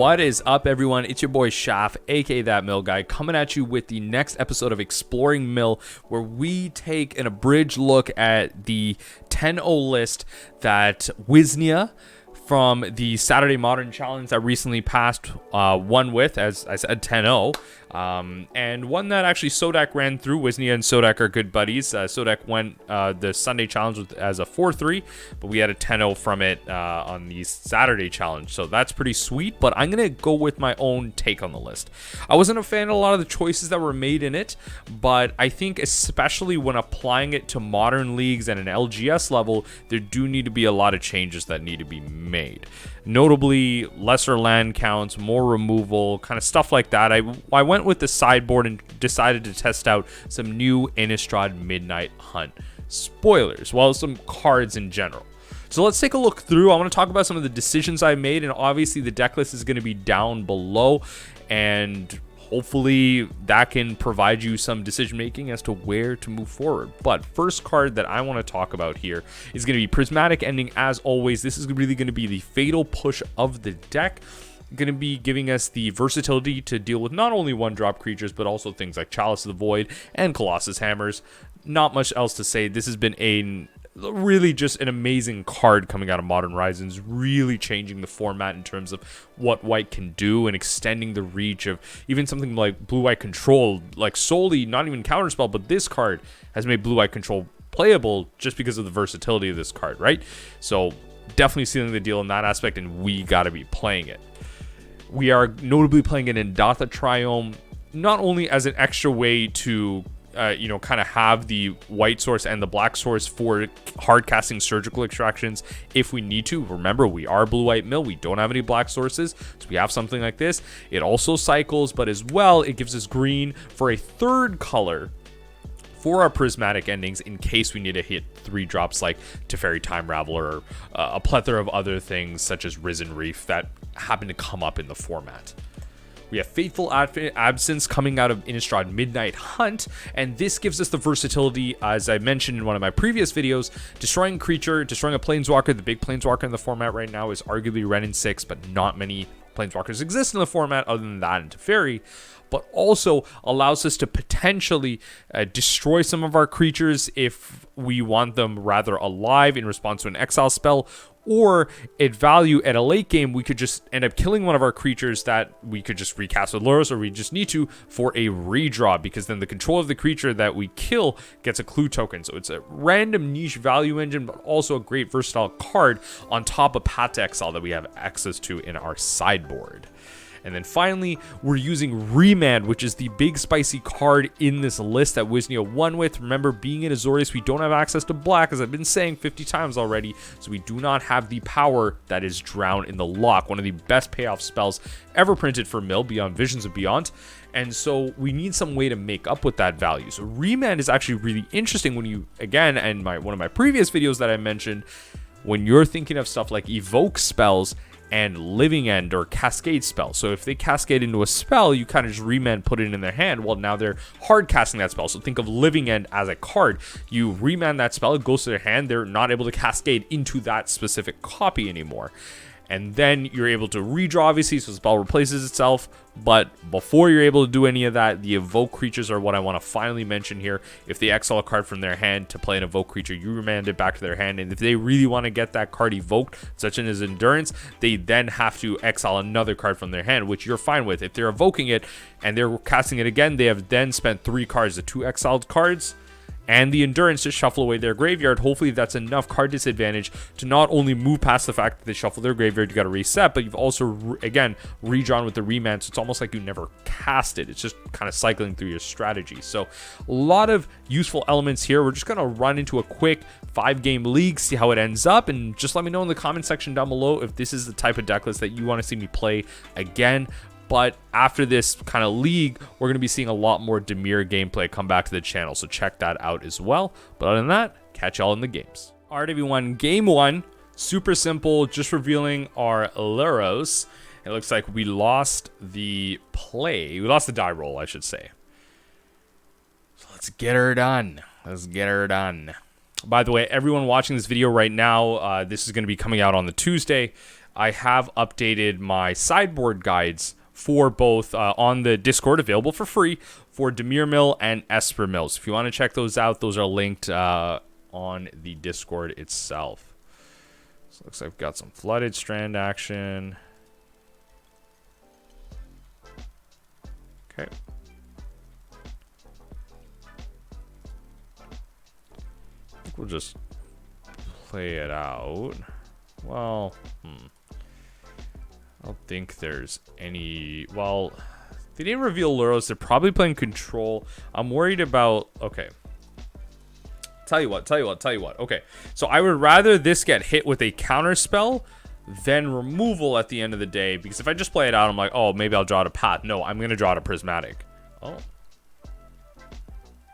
What is up, everyone? It's your boy Shaft, aka That Mill Guy, coming at you with the next episode of Exploring Mill, where we take an abridged look at the 10-0 list that Wisnia from the Saturday Modern Challenge that recently passed won with, as I said, 10-0. And one that actually Sacc ran through. Wisnia and Sacc are good buddies. Sacc went the Sunday challenge as a 4-3, but we had a 10-0 from it on the Saturday challenge. So that's pretty sweet, but I'm going to go with my own take on the list. I wasn't a fan of a lot of the choices that were made in it, but I think especially when applying it to modern leagues and an LGS level, there do need to be a lot of changes that need to be made. Notably, lesser land counts, more removal, kind of stuff like that. I went with the sideboard and decided to test out some new Innistrad Midnight Hunt spoilers, well, some cards in general. So let's take a look through. I want to talk about some of the decisions I made, and obviously the deck list is going to be down below, and hopefully that can provide you some decision making as to where to move forward. But first card that I want to talk about here is going to be Prismatic Ending. As always, this is really going to be the fatal push of the deck. Going to be giving us the versatility to deal with not only one-drop creatures, but also things like Chalice of the Void and Colossus Hammers. Not much else to say. This has been really just an amazing card coming out of Modern Horizons, really changing the format in terms of what white can do and extending the reach of even something like blue-white control, like solely not even counterspell, but this card has made blue-white control playable just because of the versatility of this card, right? So definitely sealing the deal in that aspect, and we got to be playing it. We are notably playing it in Datha Triome, not only as an extra way to kind of have the white source and the black source for hard casting surgical extractions if we need to. Remember, we are blue-white mill. We don't have any black sources, so we have something like this. It also cycles, but as well, it gives us green for a third color for our prismatic endings in case we need to hit 3 drops like Teferi Time Raveler or a plethora of other things such as Risen Reef that happen to come up in the format. We have Fateful Absence coming out of Innistrad Midnight Hunt, and this gives us the versatility, as I mentioned in one of my previous videos, destroying a creature, destroying a Planeswalker. The big Planeswalker in the format right now is arguably Renin 6, but not many Planeswalkers exist in the format other than that and Teferi, but also allows us to potentially destroy some of our creatures if we want them rather alive in response to an exile spell, or at value at a late game, we could just end up killing one of our creatures that we could just recast with Lurrus, or we just need to for a redraw, because then the control of the creature that we kill gets a clue token. So it's a random niche value engine, but also a great versatile card on top of Path to Exile that we have access to in our sideboard. And then finally, we're using Remand, which is the big spicy card in this list that Wisnia won with. Remember, being in Azorius, we don't have access to black, as I've been saying 50 times already, so we do not have the power that is Drown in the Lock, one of the best payoff spells ever printed for Mill, beyond Visions of Beyond. And so we need some way to make up with that value. So Remand is actually really interesting when you, again, and one of my previous videos that I mentioned, when you're thinking of stuff like evoke spells and Living End or Cascade spell. So if they cascade into a spell, you kind of just Remand, put it in their hand. Well, now they're hard casting that spell. So think of Living End as a card. You Remand that spell, it goes to their hand. They're not able to cascade into that specific copy anymore. And then you're able to redraw, obviously, so the spell replaces itself. But before you're able to do any of that, the evoke creatures are what I want to finally mention here. If they exile a card from their hand to play an evoke creature, you remand it back to their hand. And if they really want to get that card evoked, such as Endurance, they then have to exile another card from their hand, which you're fine with. If they're evoking it and they're casting it again, they have then spent 3 cards, the 2 exiled cards, and the Endurance to shuffle away their graveyard. Hopefully that's enough card disadvantage to not only move past the fact that they shuffle their graveyard, you got to reset, but you've also, again, redrawn with the Remand, so it's almost like you never cast it. It's just kind of cycling through your strategy. So a lot of useful elements here. We're just going to run into a quick 5-game league, see how it ends up, and just let me know in the comment section down below if this is the type of deck list that you want to see me play again. But after this kind of league, we're going to be seeing a lot more Dimir gameplay come back to the channel, so check that out as well. But other than that, catch y'all in the games. All right, everyone, game 1, super simple, just revealing our Lurrus. It looks like we lost the play. We lost the die roll, I should say. So let's get her done. Let's get her done. By the way, everyone watching this video right now, this is going to be coming out on the Tuesday. I have updated my sideboard guides for both on the Discord, available for free, for Dimir Mill and Esper Mills. If you want to check those out, those are linked on the Discord itself. So looks like I've got some Flooded Strand action. Okay. I think we'll just play it out. Well, I don't think there's any... Well, they didn't reveal Luros. They're probably playing control. I'm worried about... Okay. Tell you what. Okay, so I would rather this get hit with a counter spell than removal at the end of the day. Because if I just play it out, I'm like, oh, maybe I'll draw it a path. No, I'm going to draw it a Prismatic. Oh.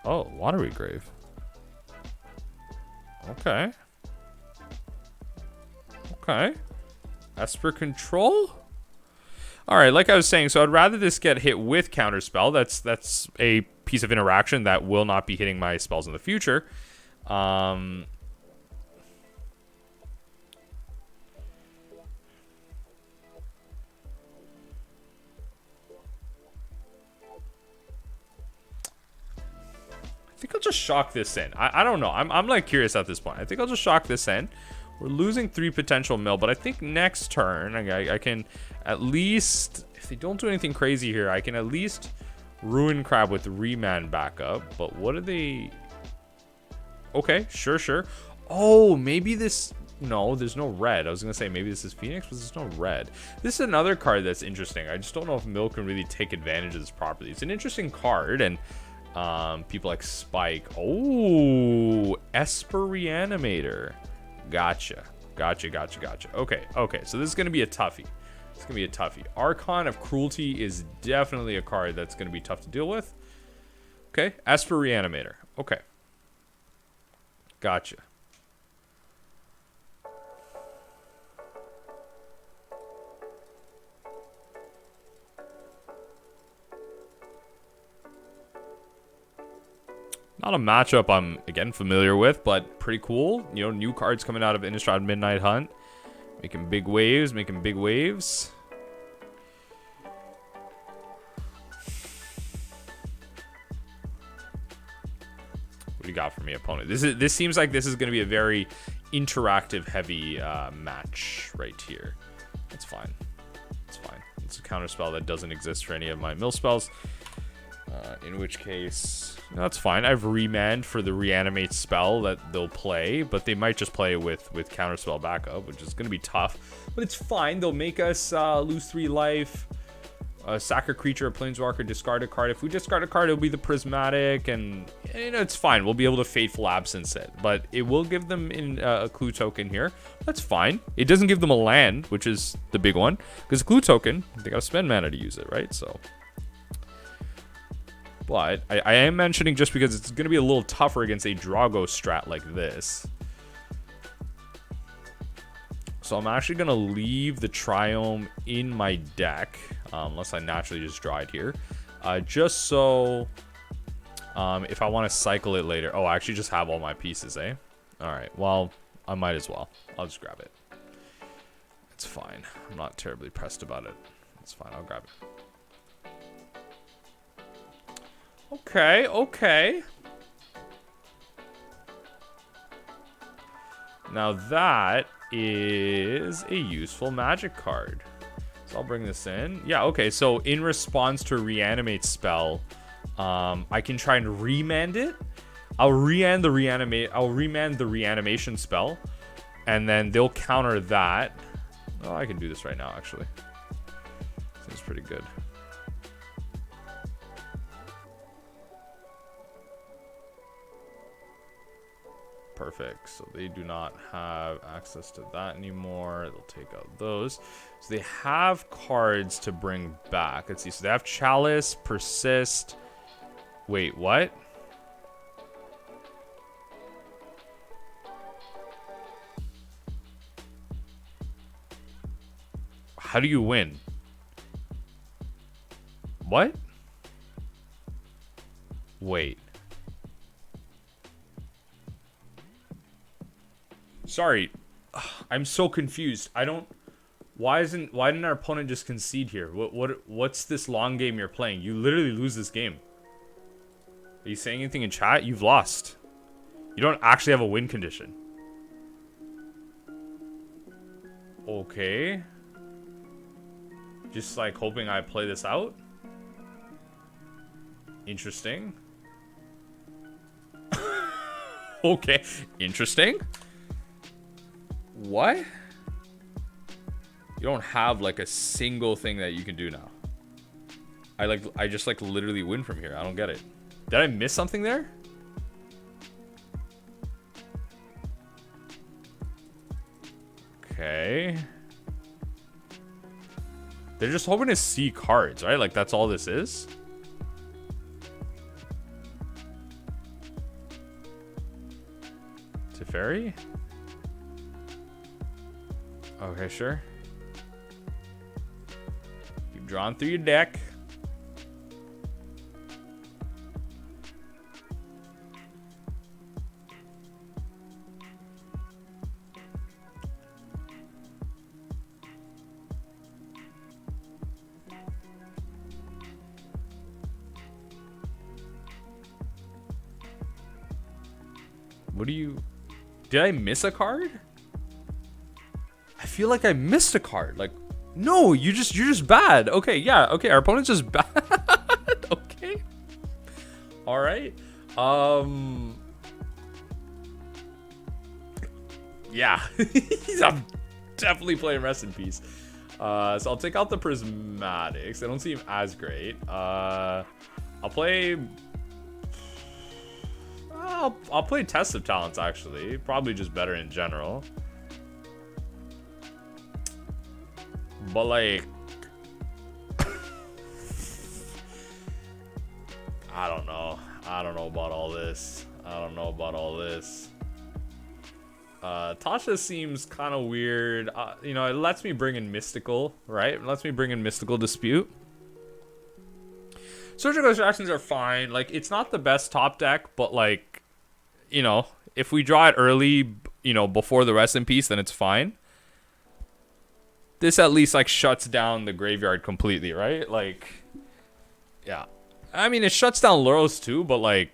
Oh, Watery Grave. Okay. Okay. Esper control? Alright, like I was saying, so I'd rather this get hit with counterspell. That's a piece of interaction that will not be hitting my spells in the future. I think I'll just shock this in. I don't know. I'm like curious at this point. I think I'll just shock this in. We're losing 3 potential mill, but I think next turn I can at least, if they don't do anything crazy here, I can at least Ruin Crab with Remand backup. But what are they? Okay, sure. Oh, maybe this... No, there's no red. I was going to say maybe this is Phoenix, but there's no red. This is another card that's interesting. I just don't know if Mill can really take advantage of this properly. It's an interesting card, and people like Spike. Oh, Esper Reanimator. Gotcha. Okay, so this is going to be a toughie. Archon of Cruelty is definitely a card that's going to be tough to deal with. Okay, Esper Reanimator. Okay. Gotcha. Not a matchup I'm, again, familiar with, but pretty cool. You know, new cards coming out of Innistrad Midnight Hunt. Making big waves. What do you got for me, opponent? This seems like this is going to be a very interactive, heavy match right here. That's fine. It's a counter spell that doesn't exist for any of my mill spells. In which case, that's fine. I have Remand for the Reanimate spell that they'll play, but they might just play with counterspell backup, which is going to be tough. But it's fine. They'll make us lose 3 life. Sack a creature, a planeswalker, discard a card. If we discard a card, it'll be the Prismatic, and you know, it's fine. We'll be able to Fateful Absence it, but it will give them a clue token here. That's fine. It doesn't give them a land, which is the big one, because clue token, they gotta spend mana to use it, right? So... But I am mentioning just because it's going to be a little tougher against a Drago strat like this. So I'm actually going to leave the Triome in my deck, unless I naturally just draw it here. Just so if I want to cycle it later. Oh, I actually just have all my pieces, eh? Alright, well, I might as well. I'll just grab it. It's fine. I'm not terribly pressed about it. It's fine, I'll grab it. Okay. Now that is a useful magic card. So I'll bring this in. Yeah, okay, so in response to a Reanimate spell, I can try and remand it. I'll remand the reanimation spell, and then they'll counter that. Oh, I can do this right now, actually. Seems pretty good. Perfect. So they do not have access to that anymore. They'll take out those. So they have cards to bring back. Let's see. So they have Chalice, Persist. Wait, what? How do you win? What? Wait. Sorry. I'm so confused. I don't... why didn't our opponent just concede here? What's this long game you're playing? You literally lose this game. Are you saying anything in chat? You've lost. You don't actually have a win condition. Okay. Just like hoping I play this out. Interesting. Okay. Interesting. What? You don't have like a single thing that you can do now. I just like literally win from here. I don't get it. Did I miss something there? Okay. They're just hoping to see cards, right? Like that's all this is. Teferi? Okay, sure. Keep drawing through your deck. What do you... Did I miss a card? I feel like I missed a card. Like, no, you're just bad. Okay, yeah, okay, our opponent's just bad. Okay. Alright. Yeah. I'm definitely playing Rest in Peace. So I'll take out the Prismatics. They don't seem as great. I'll play... I'll play Test of Talents, actually. Probably just better in general. But, like... I don't know. I don't know about all this. I don't know about all this. Tasha seems kind of weird. You know, it lets me bring in Mystical, right? It lets me bring in Mystical Dispute. Surgical Extractions are fine. Like, it's not the best top deck, but, like, you know, if we draw it early, you know, before the Rest in Peace, then it's fine. This at least, like, shuts down the graveyard completely, right? Like, yeah. I mean, it shuts down Luros too, but, like,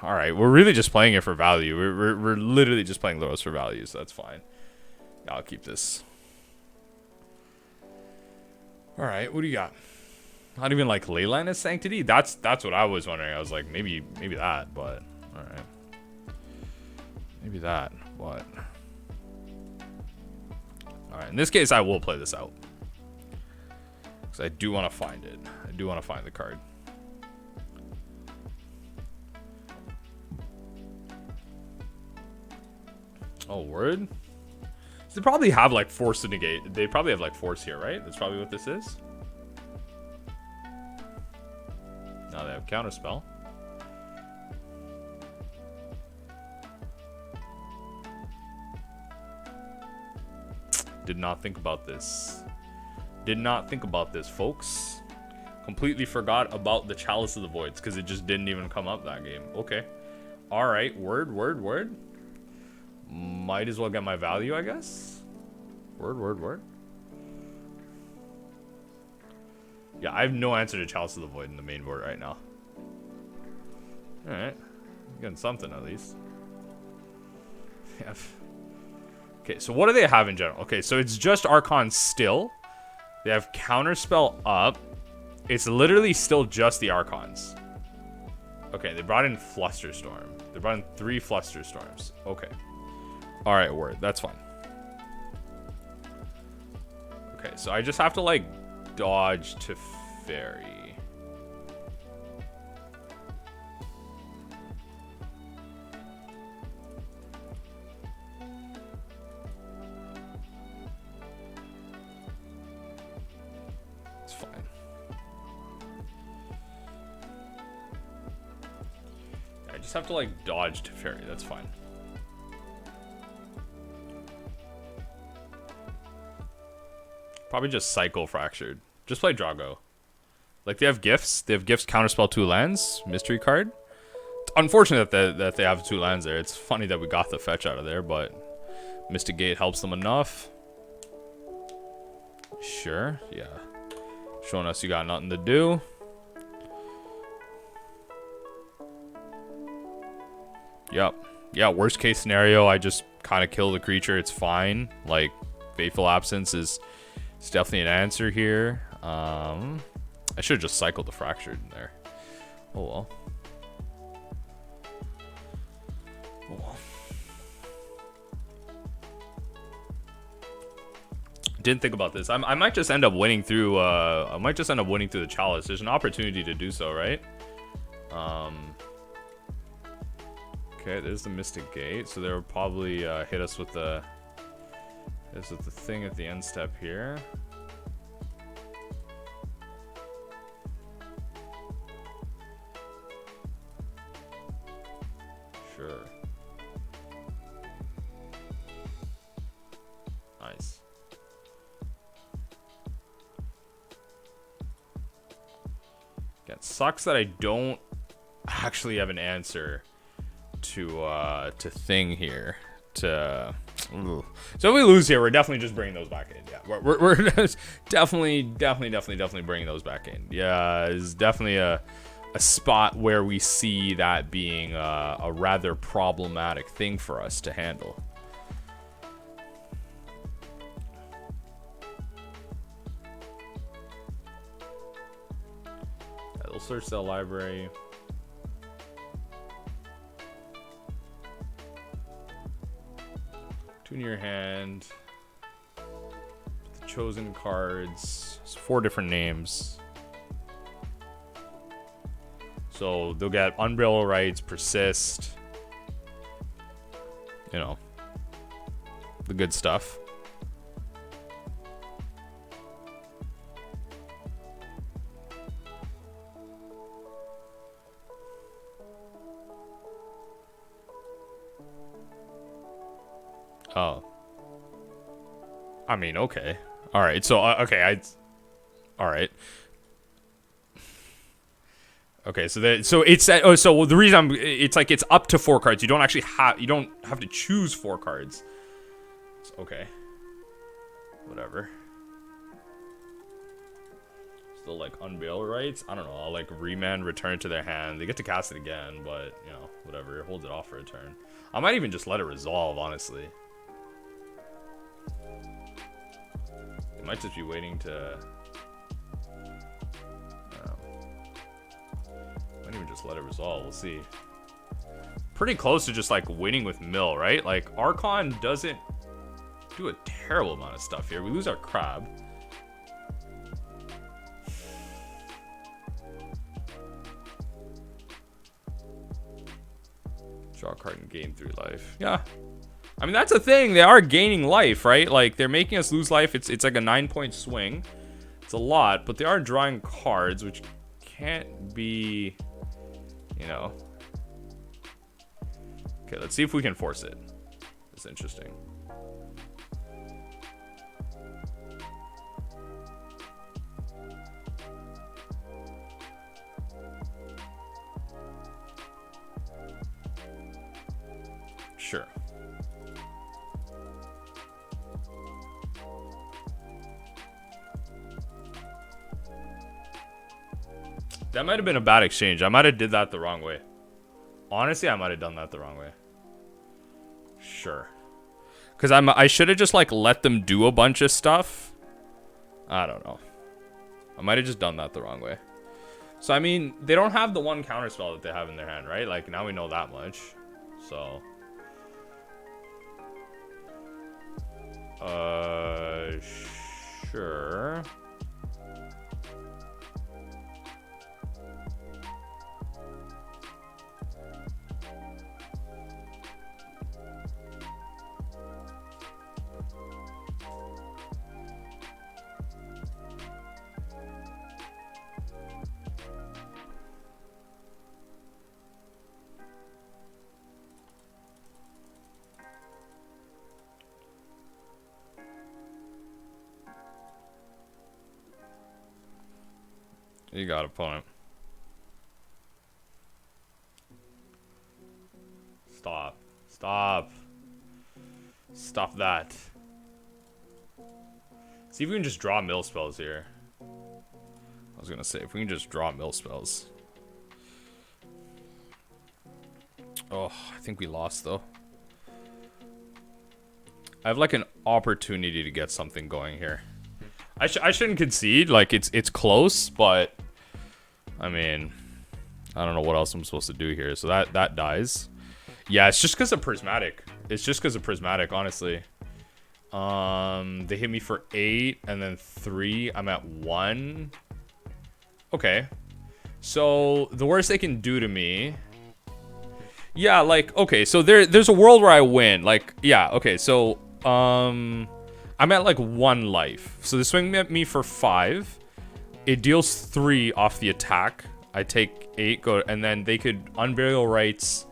all right, we're really just playing it for value. We're literally just playing Luros for value, so that's fine. Yeah, I'll keep this. All right, what do you got? Not even like Leyline as Sanctity? That's what I was wondering. I was like, maybe that, but all right. Maybe that. What? All right. In this case, I will play this out because I do want to find it. I do want to find the card. Oh, word. So they probably have like Force to negate. They probably have like Force here, right? That's probably what this is. Now they have Counterspell. Did not think about this. Did not think about this, folks. Completely forgot about the Chalice of the Voids because it just didn't even come up that game. Okay. Alright, word. Might as well get my value, I guess. Word. Yeah, I have no answer to Chalice of the Void in the main board right now. Alright. Getting something at least. Yeah. Okay, so what do they have in general? Okay, so it's just Archon still. They have Counterspell up. It's literally still just the Archons. Okay, they brought in Flusterstorm. They brought in 3 Flusterstorms. Okay. Alright, word. That's fine. Okay, so I just have to, like, dodge Teferi. It's fine. I just have to, like, dodge Teferi. That's fine. Probably just cycle Fractured. Just play Drago. Like, they have gifts. They have gifts, Counterspell 2 lands, mystery card. It's unfortunate that they have 2 lands there. It's funny that we got the fetch out of there, but Mystic Gate helps them enough. Sure, yeah. Showing us you got nothing to do. Yep. Yeah, worst case scenario, I just kind of kill the creature. It's fine. Like, Fateful Absence is definitely an answer here. I should have just cycled the Fractured in there. Oh well. Oh well. Didn't think about this. I might just end up winning through. I might just end up winning through the Chalice. There's an opportunity to do so, right? Okay, there's the Mystic Gate. So they'll probably hit us with the thing at the end step here. Sure. Nice. Again, sucks that I don't actually have an answer to thing here. So if we lose here, we're definitely just bringing those back in. Yeah, we're definitely bringing those back in. Yeah, it's definitely a spot where we see that being a rather problematic thing for us to handle. They'll search the library. Tune your hand. The chosen cards. It's 4 different names. So they'll get Unburial Rights, Persist. You know, the good stuff. Oh. I mean, okay. All right. So, okay. All right. Okay. So it's so the reason it's like it's up to 4 cards. You don't actually have. You don't have to choose 4 cards. It's okay. Whatever. Still like Unburial Rights. I don't know. I'll like Remand, return it to their hand. They get to cast it again, but you know, whatever. It holds it off for a turn. I might even just let it resolve, honestly. It might just be waiting to... might even just let it resolve. We'll see. Pretty close to just, like, winning with Mill, right? Like, Archon doesn't do a terrible amount of stuff here. We lose our Crab. Draw a card and gain 3 life. Yeah. I mean, that's a thing. They are gaining life, right? Like, they're making us lose life. It's like a 9-point swing. It's a lot, but they are drawing cards, which can't be, you know. Okay, let's see if we can force it. It's interesting. Sure. That might have been a bad exchange. I might have did that the wrong way. Honestly, I might have done that the wrong way. Sure. Because I should have just, like, let them do a bunch of stuff. I don't know. I might have just done that the wrong way. So, I mean, they don't have the one counterspell that they have in their hand, right? Like, now we know that much. So... sure. You got opponent. Stop. Stop. Stop that. See if we can just draw mill spells here. I was gonna say, if we can just draw mill spells. Oh, I think we lost, though. I have, like, an opportunity to get something going here. I shouldn't concede. Like, it's close, but... I mean... I don't know what else I'm supposed to do here. So that dies. Yeah, it's just because of Prismatic. It's just because of Prismatic, honestly. They hit me for 8, and then 3. I'm at 1. Okay. So, the worst they can do to me... Yeah, like, okay, so there's a world where I win. Like, yeah, okay, so... I'm at like 1 life. So they swing at me for 5. It deals 3 off the attack. I take 8, go, and then they could Unburial Rites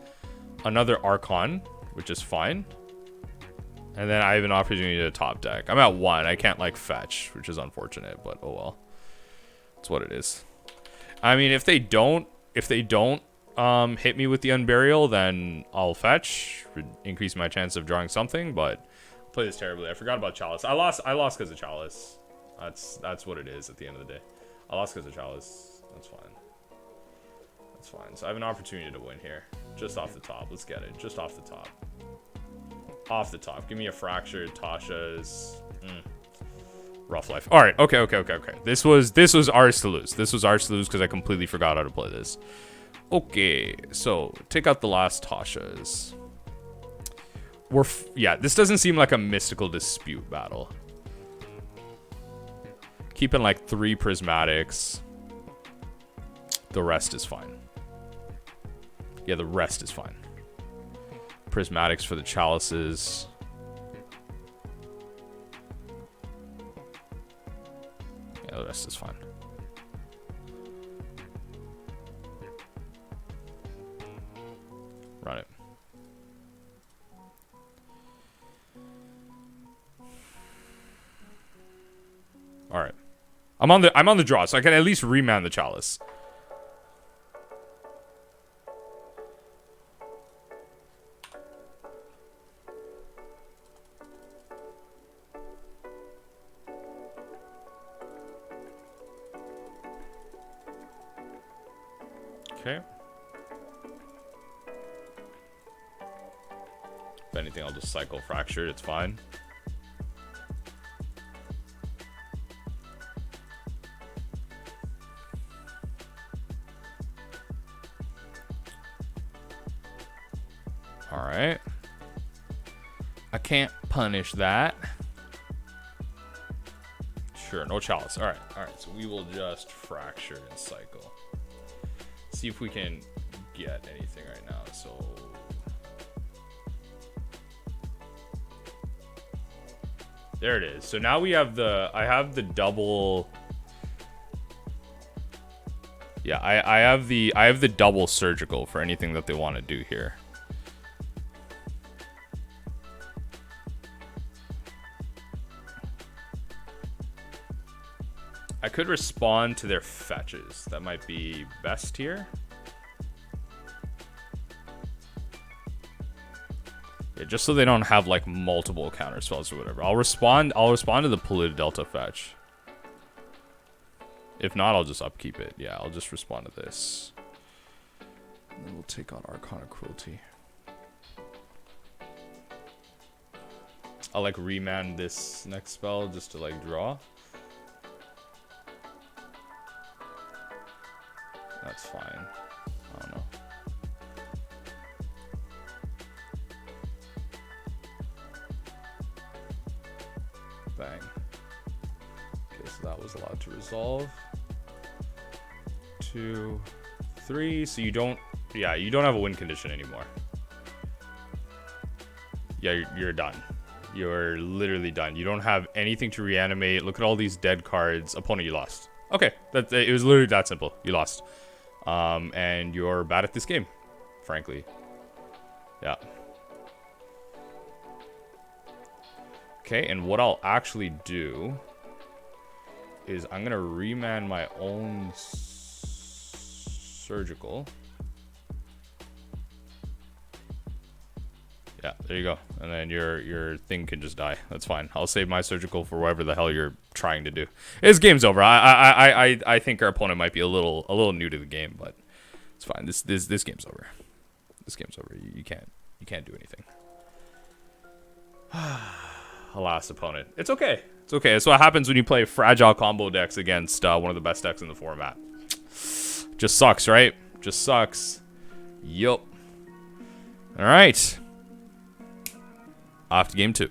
another Archon, which is fine. And then I have an opportunity to top deck. I'm at 1. I can't like fetch, which is unfortunate, but oh well. It's what it is. I mean, if they don't hit me with the Unburial, then I'll fetch, increase my chance of drawing something, but play this terribly. I forgot about Chalice. I lost because of Chalice. That's what it is at the end of the day. I lost because of Chalice. That's fine. That's fine. So I have an opportunity to win here. Just off the top. Let's get it. Just off the top. Off the top. Give me a Fractured, Tasha's. Rough life. Alright, okay. This was ours to lose. This was ours to lose because I completely forgot how to play this. Okay, so take out the last Tasha's. Yeah, this doesn't seem like a mystical dispute battle. Keeping like 3 prismatics. The rest is fine. Yeah, the rest is fine. Prismatics for the chalices. Yeah, the rest is fine. Run it. All right. I'm on the draw, so I can at least remand the chalice. Okay. If anything, I'll just cycle Fractured. It's fine. Alright. I can't punish that. Sure, no chalice. Alright, so we will just Fracture and cycle. See if we can get anything right now. So there it is. So now we have I have the double. Yeah, I have the double surgical for anything that they want to do here. I could respond to their fetches. That might be best here. Yeah, just so they don't have like multiple counter spells or whatever. I'll respond to the Polluted Delta fetch. If not, I'll just upkeep it. Yeah, I'll just respond to this. And then we'll take on Arcana Cruelty. I'll like remand this next spell just to like draw. That's fine. I don't know. Bang. Okay, so that was allowed to resolve. 2, 3. So you don't... Yeah, you don't have a win condition anymore. Yeah, you're done. You're literally done. You don't have anything to reanimate. Look at all these dead cards. Opponent, you lost. Okay, it was literally that simple. You lost. And you're bad at this game, frankly. Yeah. Okay, and what I'll actually do is I'm gonna remand my own surgical. Yeah, there you go. And then your thing can just die. That's fine. I'll save my surgical for whatever the hell you're trying to do. This game's over. I think our opponent might be a little new to the game, but it's fine. This game's over. This game's over. You can't do anything. Alas, opponent. It's okay. It's okay. That's what happens when you play fragile combo decks against one of the best decks in the format. Just sucks, right? Just sucks. Yup. All right. Off to game 2.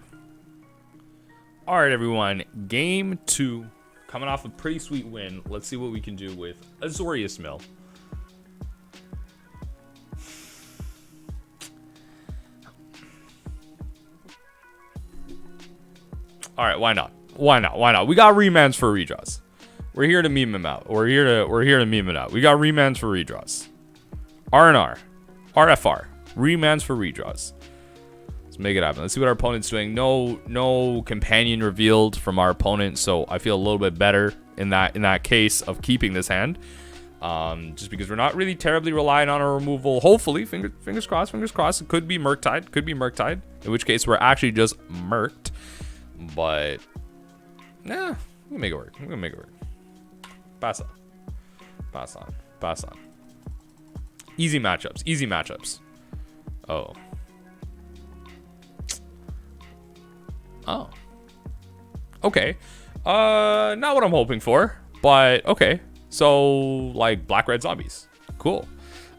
All right, everyone. Game 2. Coming off a pretty sweet win. Let's see what we can do with Azorius Mill. All right, why not? Why not? Why not? We got remands for redraws. We're here to meme them out. We're here to meme it out. We got remands for redraws. R&R. RFR. Remands for redraws. Let's make it happen. Let's see what our opponent's doing. No companion revealed from our opponent, so I feel a little bit better in that case of keeping this hand. Just because we're not really terribly relying on a removal. Hopefully, fingers crossed, it could be Murktide, in which case we're actually just murked. But nah, we can make it work. We're gonna make it work. Pass on. Easy matchups. Oh. Okay. Not what I'm hoping for, but okay. So like black red zombies. Cool.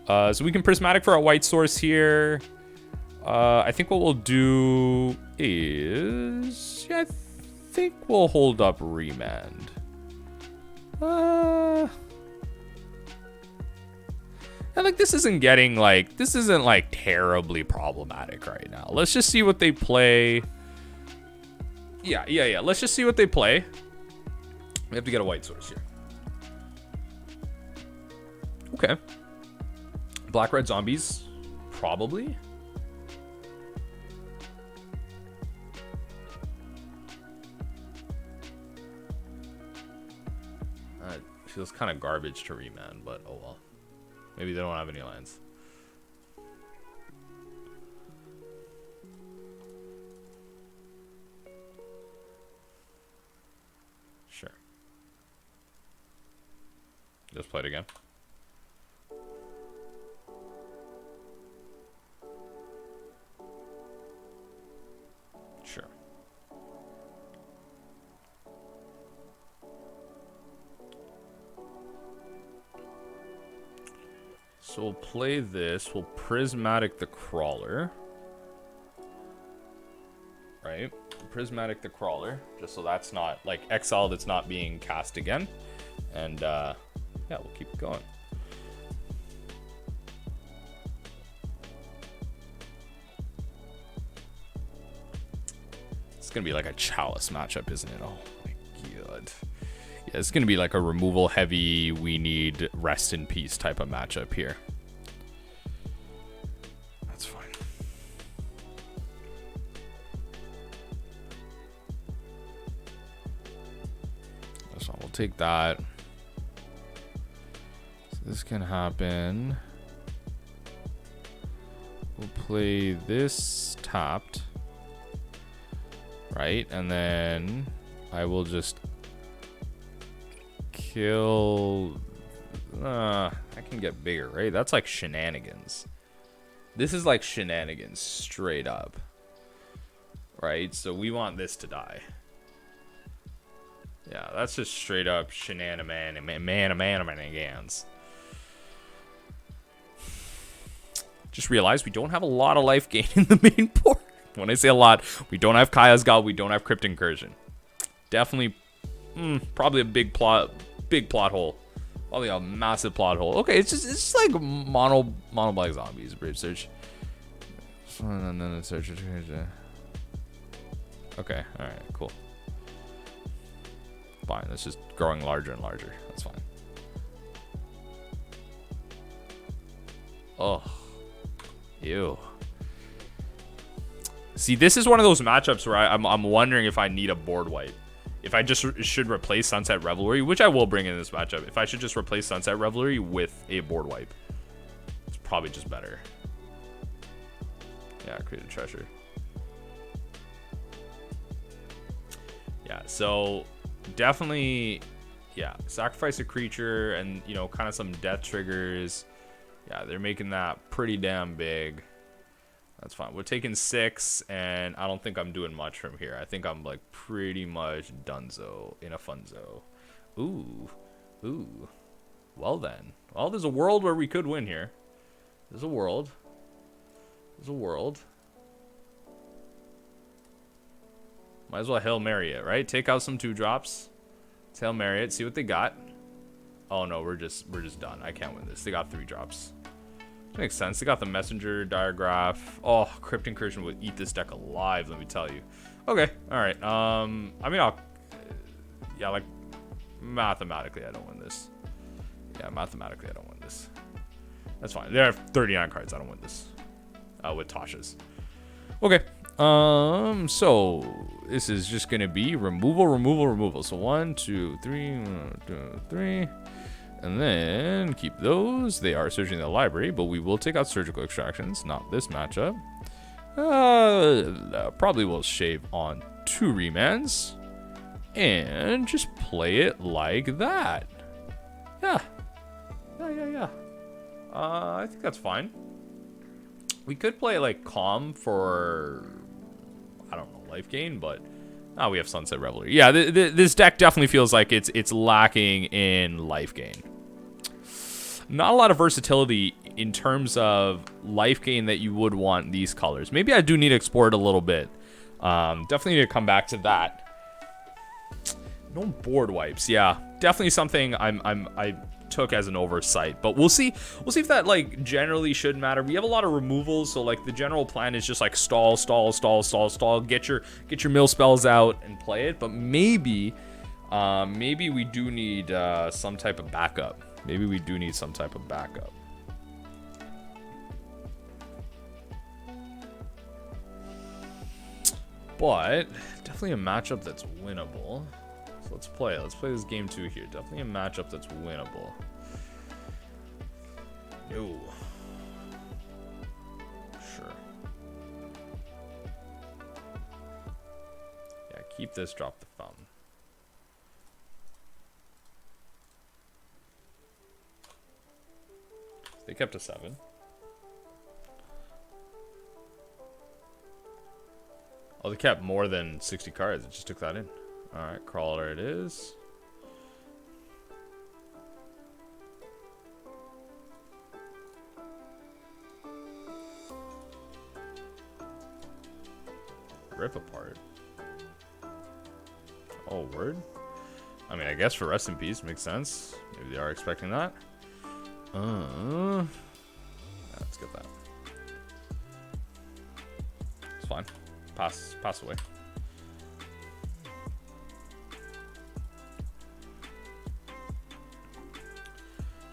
So we can prismatic for a white source here. I think what we'll do is, yeah, I think we'll hold up Remand. Yeah, like this isn't like terribly problematic right now. Let's just see what they play. Yeah. Let's just see what they play. We have to get a white source here. Okay. Black red zombies, probably. Feels kind of garbage to remand, but oh well. Maybe they don't have any lands. Sure. Just play it again. Sure. So we'll play this. We'll prismatic the crawler. Right? Prismatic the crawler. Just so that's not like exiled, it's not being cast again. And yeah, we'll keep it going. It's gonna be like a chalice matchup, isn't it? Oh my god. Yeah, it's gonna be like a removal heavy, we need rest in peace type of matchup here. That's fine. This one, we'll take that. So this can happen. We'll play this tapped. Right, and then I will just kill. I can get bigger, right? That's like shenanigans. This is like shenanigans straight up, right? So we want this to die. Yeah, that's just straight up shenanigans. Just realized we don't have a lot of life gain in the main board. When I say a lot, we don't have Kaya's God, we don't have Crypt Incursion. Definitely, probably a big plot hole. Probably a massive plot hole. Okay, it's just like mono black zombies. Brave search. And then search. Okay, all right, cool. Fine. That's just growing larger and larger. That's fine. Oh, ew. See, this is one of those matchups where I'm wondering if I need a board wipe. If I just should replace Sunset Revelry, which I will bring in this matchup. If I should just replace Sunset Revelry with a board wipe. It's probably just better. Yeah, create a treasure. Yeah, so definitely, yeah, sacrifice a creature and, you know, kind of some death triggers. Yeah, they're making that pretty damn big. That's fine. We're taking 6, and I don't think I'm doing much from here. I think I'm, like, pretty much donezo in a funzo. Ooh. Ooh. Well, then. Well, there's a world where we could win here. There's a world. There's a world. Might as well Hail Mary it, right? Take out some 2-drops. Let's Hail Mary it. See what they got. Oh, no. We're just done. I can't win this. They got 3 drops. Makes sense. They got the messenger, diagraph. Oh, Crypt Incursion would eat this deck alive, let me tell you. Okay, alright. I mean, yeah, like, mathematically, I don't win this. Yeah, mathematically, I don't win this. That's fine. There are 39 cards. I don't win this. With Tasha's. Okay. So, this is just going to be removal, removal, removal. So, 1, 2, 3, 1, 2, 3. And then keep those. They are searching the library, but we will take out surgical extractions. Not this matchup. Probably will shave on 2 remands. And just play it like that. Yeah. Yeah. I think that's fine. We could play like Calm for, I don't know, life gain, but oh, we have Sunset Revelry. Yeah, this deck definitely feels like it's lacking in life gain. Not a lot of versatility in terms of life gain that you would want in these colors. Maybe I do need to explore it a little bit. Definitely need to come back to that. No board wipes. Yeah, definitely something I took as an oversight, but we'll see if that like generally should matter. We have a lot of removals, so like the general plan is just like stall, get your mill spells out and play it, but maybe we do need some type of backup. Maybe we do need some type of backup. But definitely a matchup that's winnable. So let's play it. Let's play this game 2 here. Definitely a matchup that's winnable. No. Sure. Yeah, keep this, drop the fountain. They kept a 7. Oh, they kept more than 60 cards. It just took that in. Alright, crawler it is. Rip apart. Oh, word? I mean, I guess for rest in peace makes sense. Maybe they are expecting that. Yeah, let's get that. It's fine. Pass away.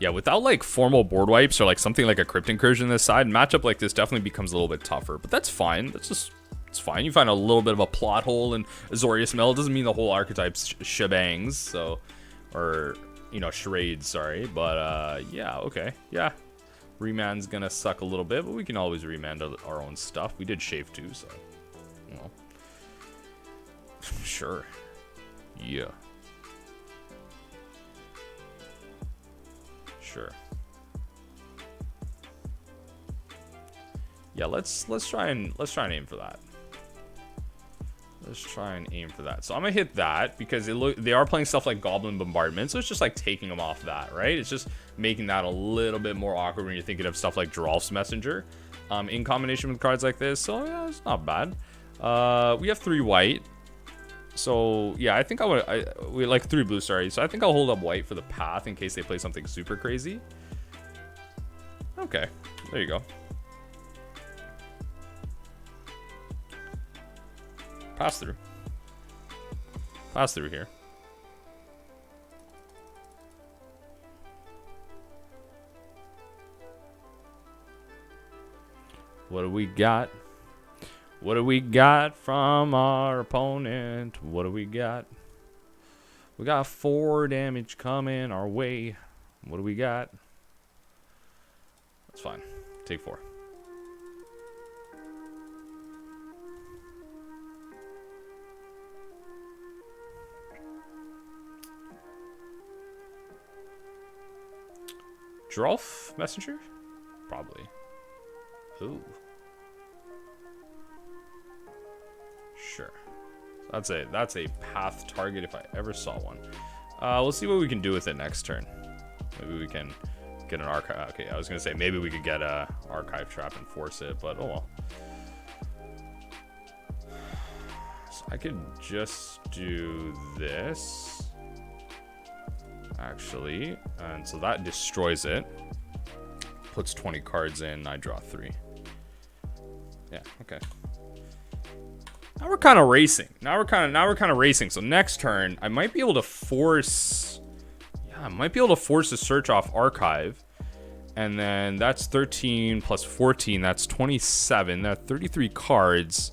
Yeah, without like formal board wipes or like something like a Crypt Incursion this side, matchup like this definitely becomes a little bit tougher. But that's fine. It's fine. You find a little bit of a plot hole in Azorius Mill. It doesn't mean the whole archetype's shebangs, so, or, you know, charades, sorry. But, yeah, okay. Yeah. Remand's gonna suck a little bit, but we can always remand our own stuff. We did shave too, so, you know. Sure. Yeah. Sure. Yeah, let's try and aim for that. Let's try and aim for that. So I'm gonna hit that because they are playing stuff like Goblin Bombardment, so it's just like taking them off that, right? It's just making that a little bit more awkward when you're thinking of stuff like Geralf's Messenger, in combination with cards like this. So yeah, it's not bad. We have 3 white, so yeah, I think we like 3 blue, sorry. So I think I'll hold up white for the path in case they play something super crazy. Okay, there you go. Pass through. Pass through here. What do we got? What do we got from our opponent? What do we got? We got 4 damage coming our way. What do we got? That's fine. Take 4. Drolf Messenger? Probably. Ooh. Sure. That's a path target if I ever saw one. We'll see what we can do with it next turn. Maybe we can get an archive. Okay, I was gonna say maybe we could get a archive trap and force it, but oh well. So I could just do this. Actually, and so that destroys it. Puts 20 cards in, I draw 3. Yeah, okay. Now we're kind of racing. Now we're kind of racing. So next turn, I might be able to force a search off archive. And then that's 13 plus 14, that's 27. That's 33 cards.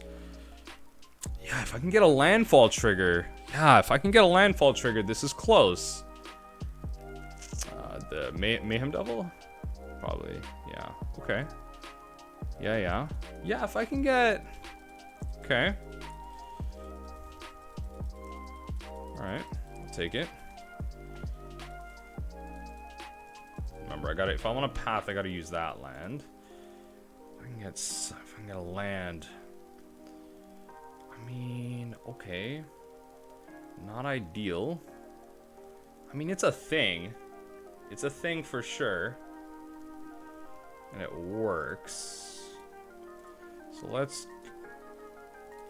Yeah, if I can get a landfall trigger. This is close. The Mayhem Devil? Probably, yeah. Okay. Yeah, if I can get... Okay. Alright, I'll take it. Remember, if I want a path, I gotta use that land. If I can get a land... I mean, okay. Not ideal. I mean, it's a thing. It's a thing for sure. And it works. So let's...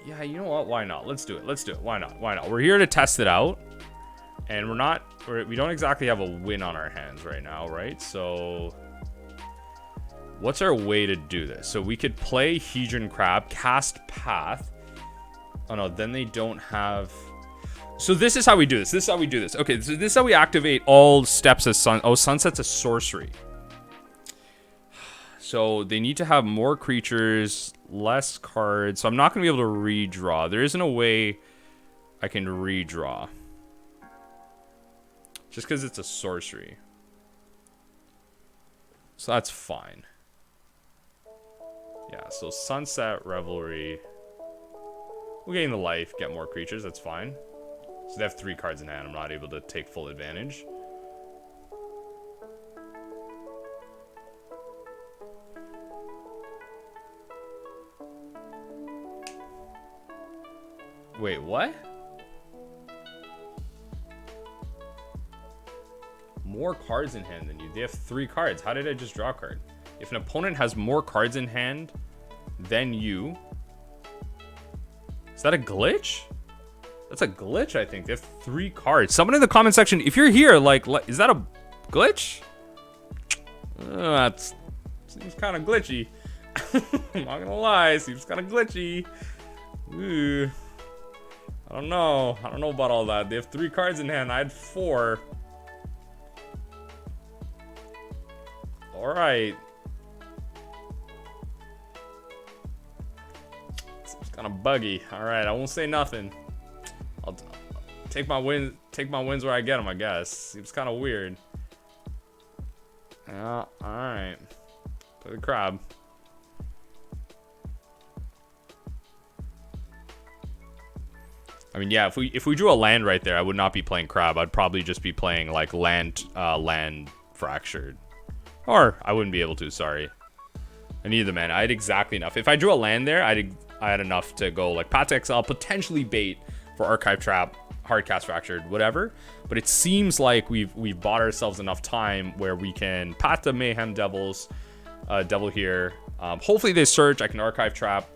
Yeah, you know what? Why not? Let's do it. Why not? We're here to test it out. And we don't exactly have a win on our hands right now, right? So... What's our way to do this? So we could play Hedron Crab, cast Path. Oh no, then they don't have... So this is how we do this. Okay, so this is how we activate all steps as sun. Oh, Sunset's a sorcery. So they need to have more creatures, less cards. So I'm not going to be able to redraw. There isn't a way I can redraw. Just because it's a sorcery. So that's fine. Yeah, so Sunset, Revelry. We'll gain the life, get more creatures. That's fine. So they have 3 cards in hand. I'm not able to take full advantage. Wait, what? More cards in hand than you. They have 3 cards. How did I just draw a card? If an opponent has more cards in hand than you... Is that a glitch? That's a glitch, I think. They have 3 cards. Someone in the comment section, if you're here, like, is that a glitch? That seems kind of glitchy. I'm not gonna lie, seems kind of glitchy. Ooh. I don't know about all that. They have 3 cards in hand. I had 4. All right. Seems kind of buggy. All right, I won't say nothing. I'll take my wins where I get them, I guess. Seems kind of weird. Yeah, all right. Play the crab. I mean, yeah, if we drew a land right there, I would not be playing crab. I'd probably just be playing like land fractured. Or I wouldn't be able to, sorry. I needed the mana. I had exactly enough. If I drew a land there, I had enough to go like Path to Exile, potentially bait for Archive Trap, Hardcast Fractured, whatever. But it seems like we've bought ourselves enough time where we can Path to Mayhem Devils, Devil here. Hopefully they search. I can Archive Trap.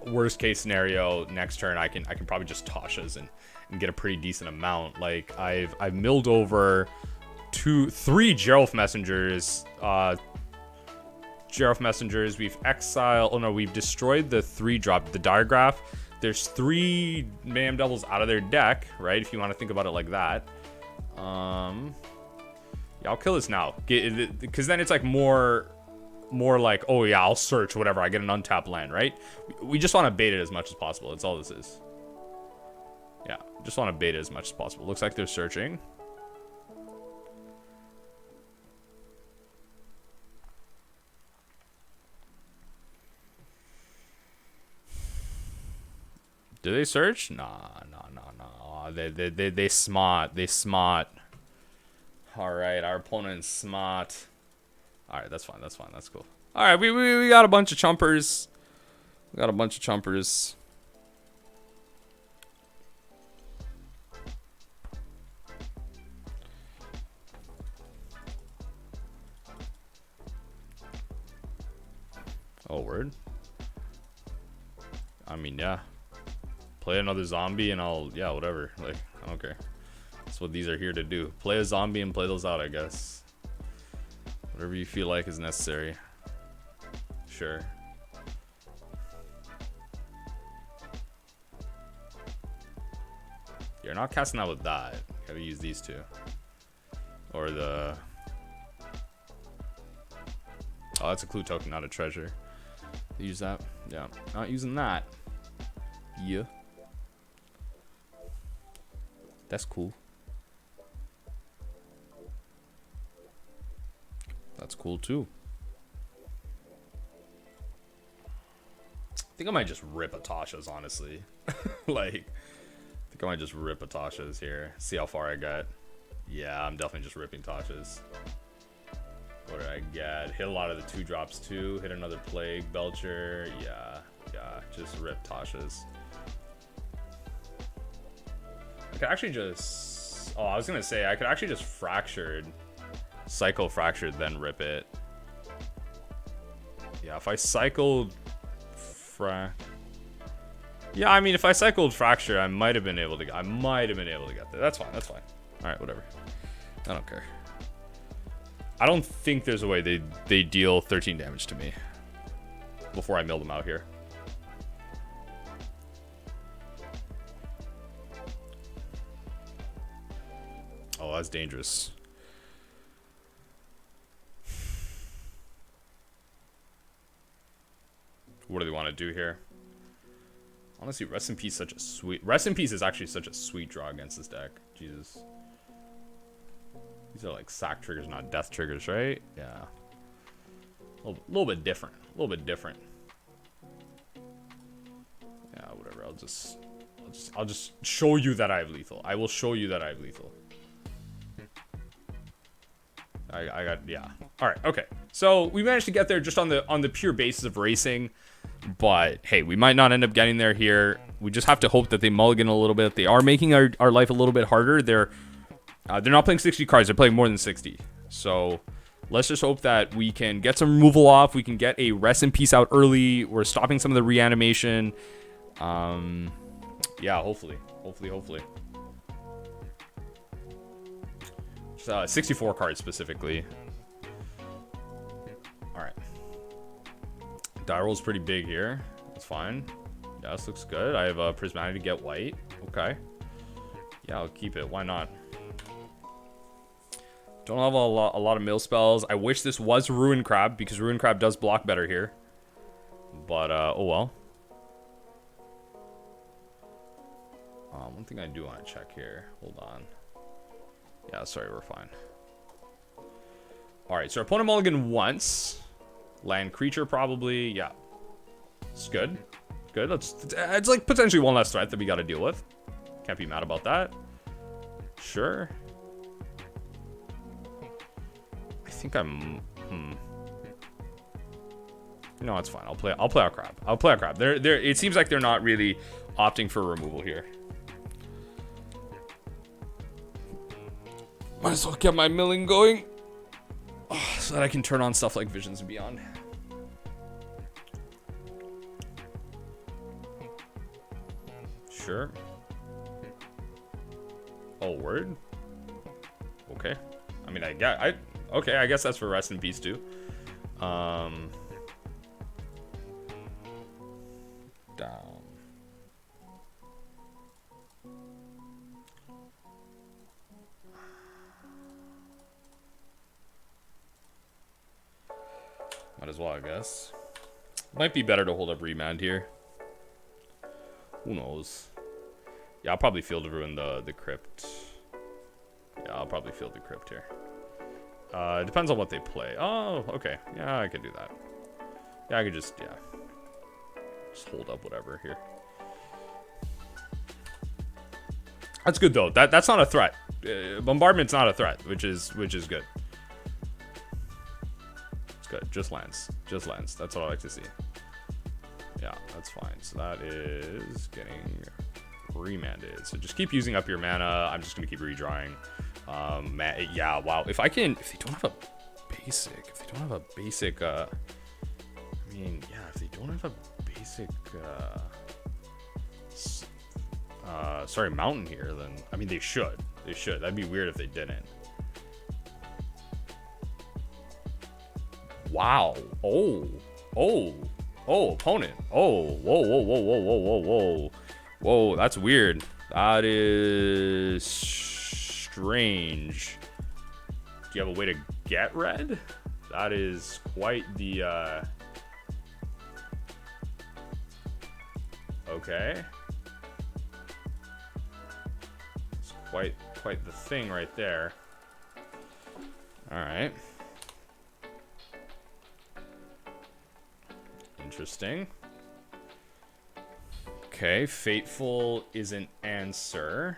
Worst case scenario, next turn I can probably just Tasha's and get a pretty decent amount. Like I've milled over 3 Geralf Messengers. Geralf Messengers. We've exiled. Oh no, we've destroyed the 3-drop, the Diregraph. There's 3 Mayhem Devils out of their deck, right? If you want to think about it like that. Yeah, I'll kill this now, because then it's like more like, oh yeah, I'll search whatever. I get an untapped land, right? We just want to bait it as much as possible. That's all this is. Yeah, just want to bait it as much as possible. Looks like they're searching. Do they search? Nah. They smart. Alright, our opponent's smart. Alright, that's fine, that's fine, that's cool. Alright, we got a bunch of chumpers. We got a bunch of chumpers. Oh, word? I mean, yeah. Play another zombie and I'll, yeah, whatever. Like, I don't care. That's what these are here to do. Play a zombie and play those out, I guess. Whatever you feel like is necessary. Sure. You're not casting out with that. Gotta use these two. Or the... Oh, that's a clue token, not a treasure. Use that. Yeah. Not using that. Yeah. That's cool. That's cool too. I think I might just rip Atasha's, honestly. Like, I think I might just rip Atasha's here. See how far I get. Yeah, I'm definitely just ripping Tasha's. What did I get? Hit a lot of the 2-drops too. Hit another Plague, Belcher. Yeah, just rip Tasha's. I could actually just... Oh, I was gonna say, I could actually just Fractured. Cycle Fractured, then rip it. Yeah, if I cycled... Yeah, I mean, if I cycled Fracture, I might have been able to get there. That's fine, that's fine. Alright, whatever. I don't care. I don't think there's a way they deal 13 damage to me before I mill them out here. Oh, that's dangerous. What do they want to do here? Honestly, Rest in Peace Rest in Peace is actually such a sweet draw against this deck. Jesus. These are like Sacc triggers, not death triggers, right? Yeah. A little bit different. A little bit different. Yeah, whatever. I'll just show you that I have lethal. I will show you that I have lethal. I got, yeah. All right, okay. So we managed to get there just on the pure basis of racing, but hey, we might not end up getting there here. We just have to hope that they mulligan a little bit. They are making our life a little bit harder. They're not playing 60 cards. They're playing more than 60. So let's just hope that we can get some removal off. We can get a Rest in Peace out early. We're stopping some of the reanimation. Yeah, hopefully. 64 cards specifically. Alright. Die roll's pretty big here. That's fine. Yeah, this looks good. I have Prismatic to get white. Okay. Yeah, I'll keep it. Why not? Don't have a lot of mill spells. I wish this was Ruin Crab, because Ruin Crab does block better here. But, oh well. One thing I do want to check here. Hold on. Yeah, sorry, we're fine. Alright, so our opponent mulligan once. Land creature, probably. Yeah. It's good. Good. It's like potentially one less threat that we got to deal with. Can't be mad about that. Sure. I think I'm... No, it's fine. I'll play our crab. I'll play our crab. It seems like they're not really opting for removal here. Might as well get my milling going. Oh, so that I can turn on stuff like Visions and Beyond. Sure. Oh, word? Okay. I mean, okay, I guess that's for Rest in Peace too. Down. Might as well, I guess. Might be better to hold up Remand here. Who knows? Yeah, I'll probably Field of Ruin the Crypt. Yeah, I'll probably Field the Crypt here. It depends on what they play. Oh, okay. Yeah, I could do that. Yeah, I could just hold up whatever here. That's good though. That's not a threat. Bombardment's not a threat, which is good. It's good. Just lands. Just lands. That's what I like to see. Yeah, that's fine. So that is getting remanded. So just keep using up your mana. I'm just gonna keep redrawing. Yeah, wow. If they don't have a basic, I mean, yeah, if they don't have a basic, sorry, mountain here, then, I mean, they should. They should. That'd be weird if they didn't. Wow. Oh, opponent. Whoa, that's weird. That is strange. Do you have a way to get red? That is quite the, okay. It's quite the thing right there. Alright. Interesting. Okay, Fateful is an answer.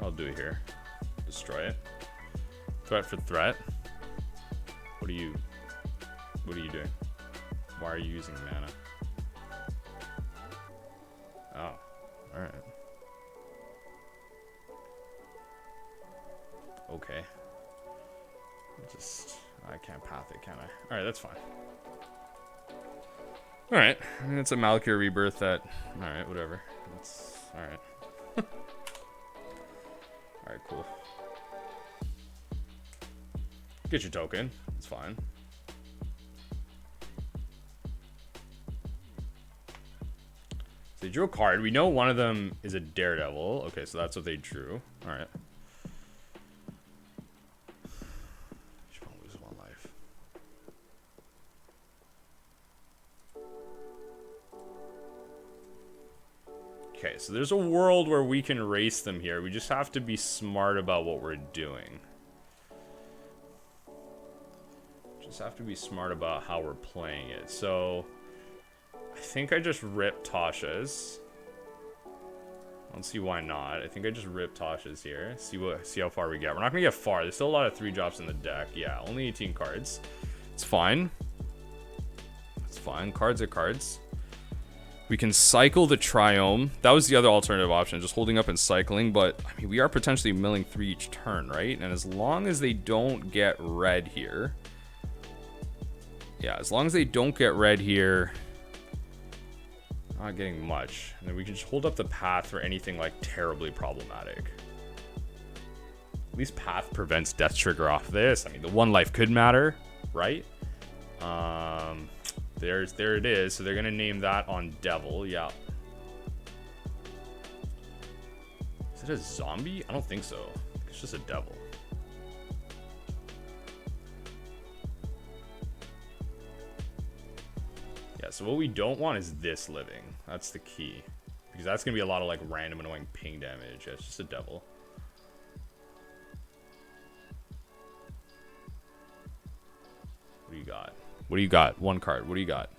I'll do it here. Destroy it. Threat for threat. What are you doing? Why are you using mana? Oh, alright. Okay. I can't path it, can I? Alright, that's fine. Alright, I mean, it's a Malakir rebirth that... Alright, whatever. It's... Alright. Alright, cool. Get your token. It's fine. So they drew a card. We know one of them is a Daredevil. Okay, so that's what they drew. Alright. Just won't lose one life. Okay, so there's a world where we can race them here. We just have to be smart about what we're doing. Just have to be smart about how we're playing it. So I think I just rip Tasha's. I don't see why not. I think I just rip Tasha's here. See how far we get. We're not gonna get far. There's still a lot of 3-drops in the deck. Yeah, only 18 cards. It's fine. It's fine. Cards are cards. We can cycle the Triome. That was the other alternative option, just holding up and cycling. But I mean, we are potentially milling 3 each turn, right? And as long as they don't get red here. Yeah, as long as they don't get red here, not getting much. And then we can just hold up the path for anything like terribly problematic. At least path prevents death trigger off this. I mean, the 1 life could matter, right? There it is. So they're gonna name that on Devil. Yeah. Is it a zombie? I don't think so. It's just a devil. Yeah, so what we don't want is this living. That's the key. Because that's going to be a lot of like random annoying ping damage. Yeah, it's just a devil. What do you got? What do you got? 1 card. What do you got?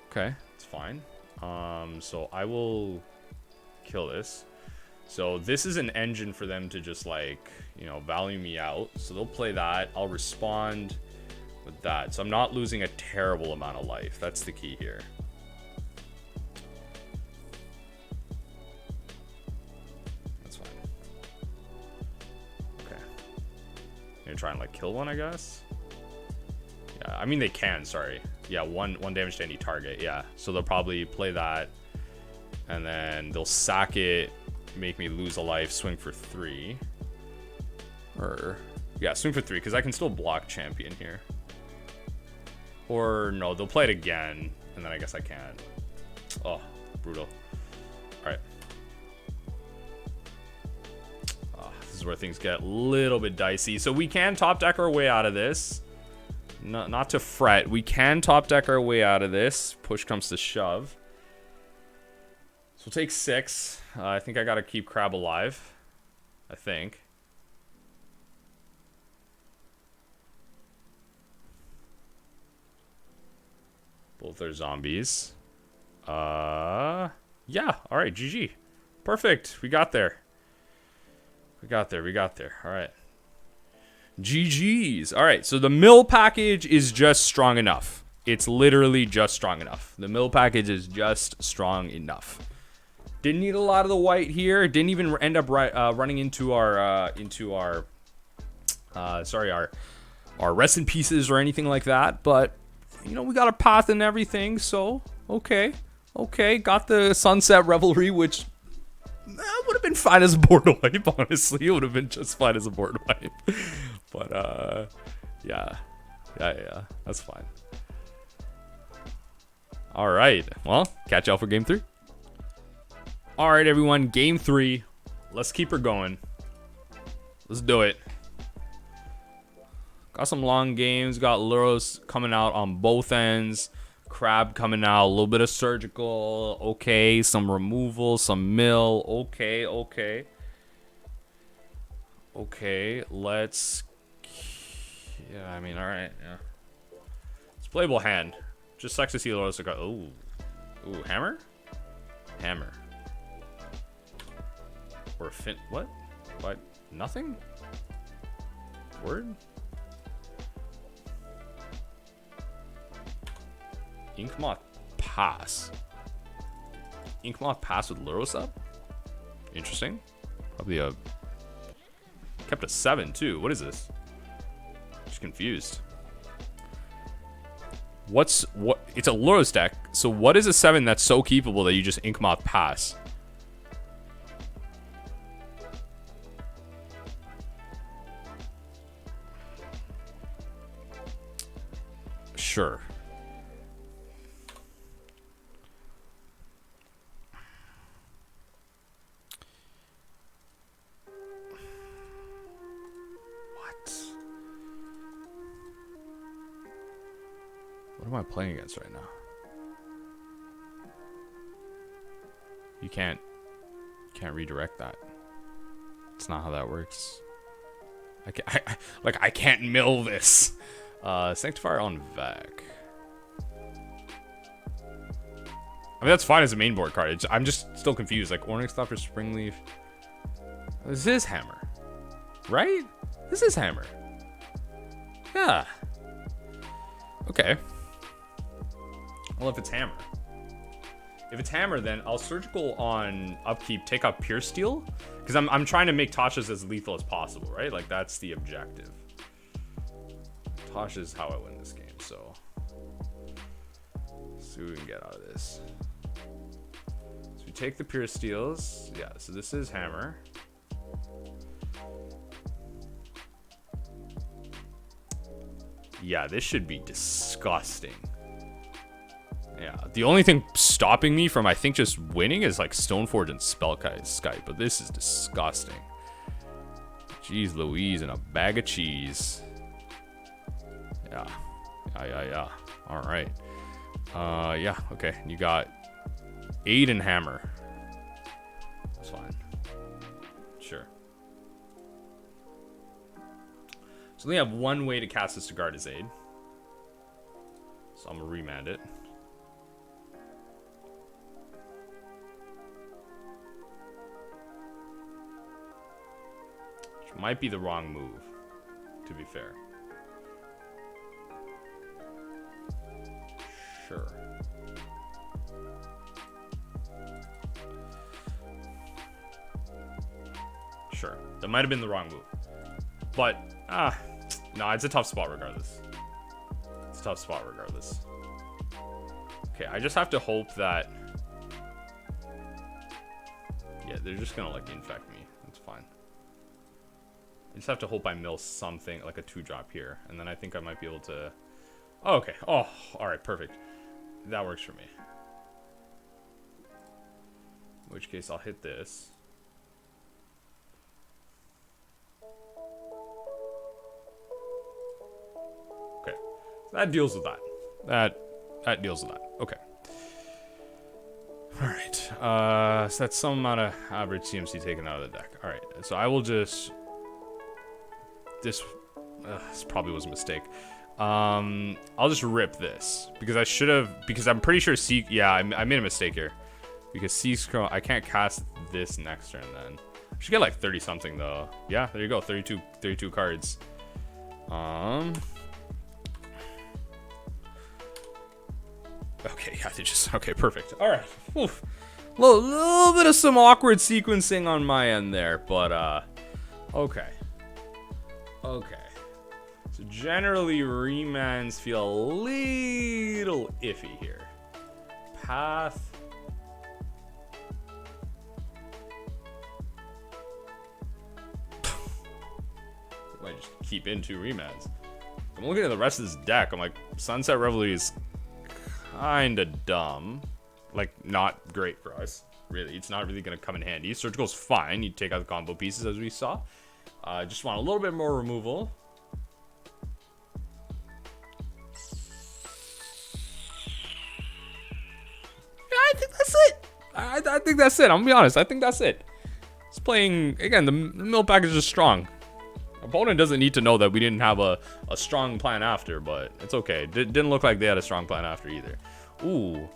Okay, it's fine. So I will kill this. So this is an engine for them to just like, you know, value me out. So they'll play that. I'll respond with that. So I'm not losing a terrible amount of life. That's the key here. That's fine. Okay. Gonna try and like kill one, I guess. Yeah, I mean they can, sorry. Yeah, one damage to any target. Yeah. So they'll probably play that. And then they'll sack it, make me lose a life, swing for 3. Or yeah, swing for 3, because I can still block champion here. Or no, they'll play it again, and then I guess I can't. Oh, brutal. Alright. Oh, this is where things get a little bit dicey. So we can top deck our way out of this. Not to fret. We can top deck our way out of this. Push comes to shove. So we'll take 6. I think I gotta keep Crab alive. I think. Both are zombies. Yeah. Alright, GG. Perfect. We got there. We got there. Alright. GG's. Alright, so the mill package is just strong enough. It's literally just strong enough. The mill package is just strong enough. Didn't need a lot of the white here. Didn't even end up running into our rest in pieces or anything like that. But you know, we got a path and everything, so okay. Got the Sunset Revelry, which would have been fine as a board wipe. Honestly, it would have been just fine as a board wipe. But yeah, that's fine. All right, well, catch y'all for game 3. All right, everyone, game 3. Let's keep her going. Let's do it. Got some long games. Got Luros coming out on both ends. Crab coming out. A little bit of surgical. Okay. Some removal. Some mill. Okay. Let's... Yeah, I mean, alright. Yeah. It's a playable hand. Just sucks to see Luros go... Ooh, hammer? Hammer. Or a fin... What? Nothing? Word? Inkmoth pass. Inkmoth pass with Luros up? Interesting. Probably a... Kept a 7 too. What is this? Just confused. What? It's a Luros deck. So what is a 7 that's so keepable that you just Inkmoth pass? Sure. What am I playing against right now? You can't redirect that. It's not how that works. I can't mill this. Sanctifier on Vec. I mean, that's fine as a main board card. I'm just still confused. Like, Onyx Stopper, Springleaf. This is Hammer. Right? This is Hammer. Yeah. Okay. Well, if it's Hammer. If it's Hammer, then I'll Surgical on upkeep, take out Pure Steel. Because I'm trying to make Tasha's as lethal as possible, right? Like, that's the objective. Tasha's how I win this game, so... Let's see what we can get out of this. So we take the Pure Steels. Yeah, so this is Hammer. Yeah, this should be disgusting. Yeah, the only thing stopping me from, I think, just winning is like Stoneforge and Spellkite, but this is disgusting. Jeez Louise, and a bag of cheese. Yeah. All right. Yeah, okay. You got 8 and Hammer. That's fine. Sure. So we have one way to cast this to guard his aid. So I'm gonna remand it. Which might be the wrong move, to be fair. Sure. Sure. That might have been the wrong move. But, no, it's a tough spot regardless. It's a tough spot regardless. Okay, I just have to hope that... Yeah, they're just gonna, like, infect me. That's fine. I just have to hope I mill something, like a 2-drop here. And then I think I might be able to... Oh, okay. Oh, alright, perfect. That works for me. In which case, I'll hit this. Okay. That deals with that. That deals with that. Okay. Alright, so that's some amount of average CMC taken out of the deck. Alright, so I will just... This probably was a mistake. I'll just rip this. Because I should have... Because I'm pretty sure Sacc... Yeah, I made a mistake here. Because Sacc... I can't cast this next turn then. I should get like 30 something though. Yeah, there you go. 32 cards. Okay, yeah, they just... Okay, perfect. Alright. Little bit of some awkward sequencing on my end there, but, okay. Okay. So generally, remands feel a little iffy here. Path... I just keep in 2 remands. I'm looking at the rest of this deck. I'm like, Sunset Reveille is kinda dumb. Like, not great for us. Really, it's not really gonna come in handy. Surgical's fine. You take out the combo pieces as we saw. Just want a little bit more removal. Yeah, I think that's it. I think that's it. I'm gonna be honest. I think that's it. It's playing again. The mill package is strong. Opponent doesn't need to know that we didn't have a strong plan after, but it's okay. Didn't look like they had a strong plan after either. Ooh,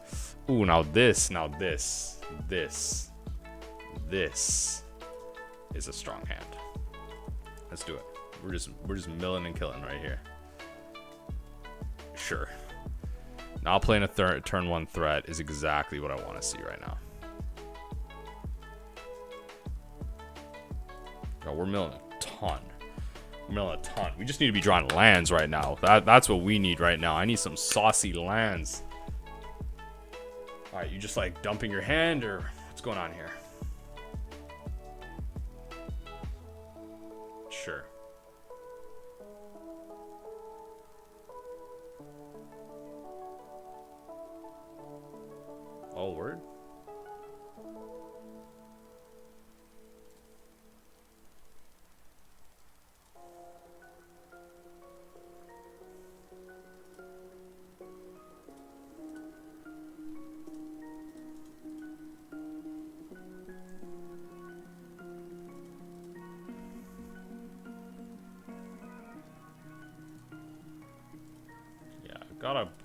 now this is a strong hand. Let's do it. We're just milling and killing right here. Sure. Now playing a turn 1 threat is exactly what I want to see right now. Oh, we're milling a ton. We just need to be drawing lands right now. That's what we need right now. I need some saucy lands. Alright, you just like dumping your hand, or what's going on here? Sure. Oh, word?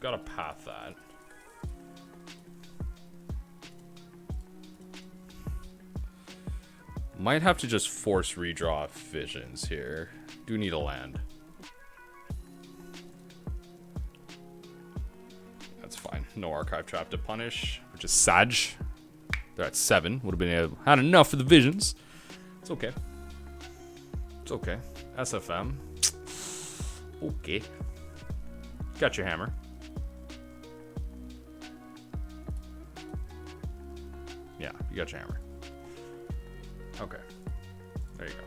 Gotta path that. Might have to just force redraw visions here. Do need a land. That's fine. No archive trap to punish, which is Sacc. They're at 7. Would have had enough for the visions. It's okay. It's okay. SFM. Okay. Got your hammer. Yeah, you got your hammer. Okay. There you go.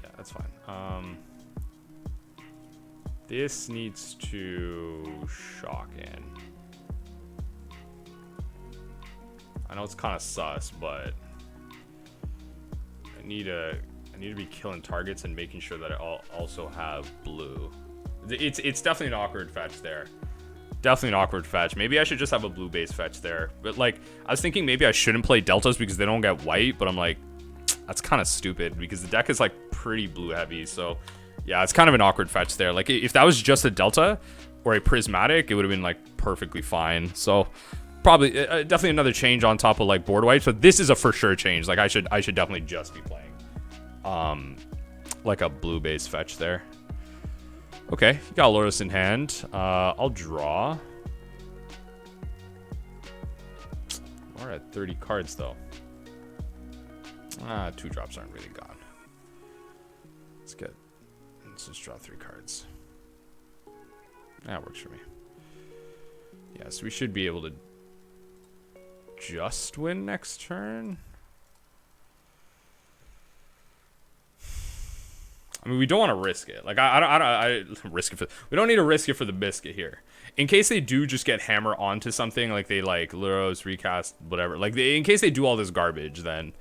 Yeah, that's fine. This needs to shock in. I know it's kind of sus, but I need to be killing targets and making sure that I also have blue. It's definitely an awkward fetch there. Definitely an awkward fetch. Maybe I should just have a blue base fetch there. But like, I was thinking maybe I shouldn't play deltas because they don't get white, but I'm like, that's kind of stupid because the deck is like pretty blue heavy. So yeah, it's kind of an awkward fetch there. Like if that was just a delta or a prismatic, it would have been like perfectly fine. So probably definitely another change on top of like board wipes, but this is a for sure change. Like I should definitely just be playing like a blue base fetch there. Okay, got Lotus in hand. I'll draw. We're at 30 cards though. 2 drops aren't really gone. Let's just draw 3 cards. That works for me. Yeah, so we should be able to just win next turn. I mean, we don't want to risk it. Like, I risk it for... We don't need to risk it for the biscuit here. In case they do just get hammer onto something, like they, like, Luros, recast, whatever. Like, in case they do all this garbage, then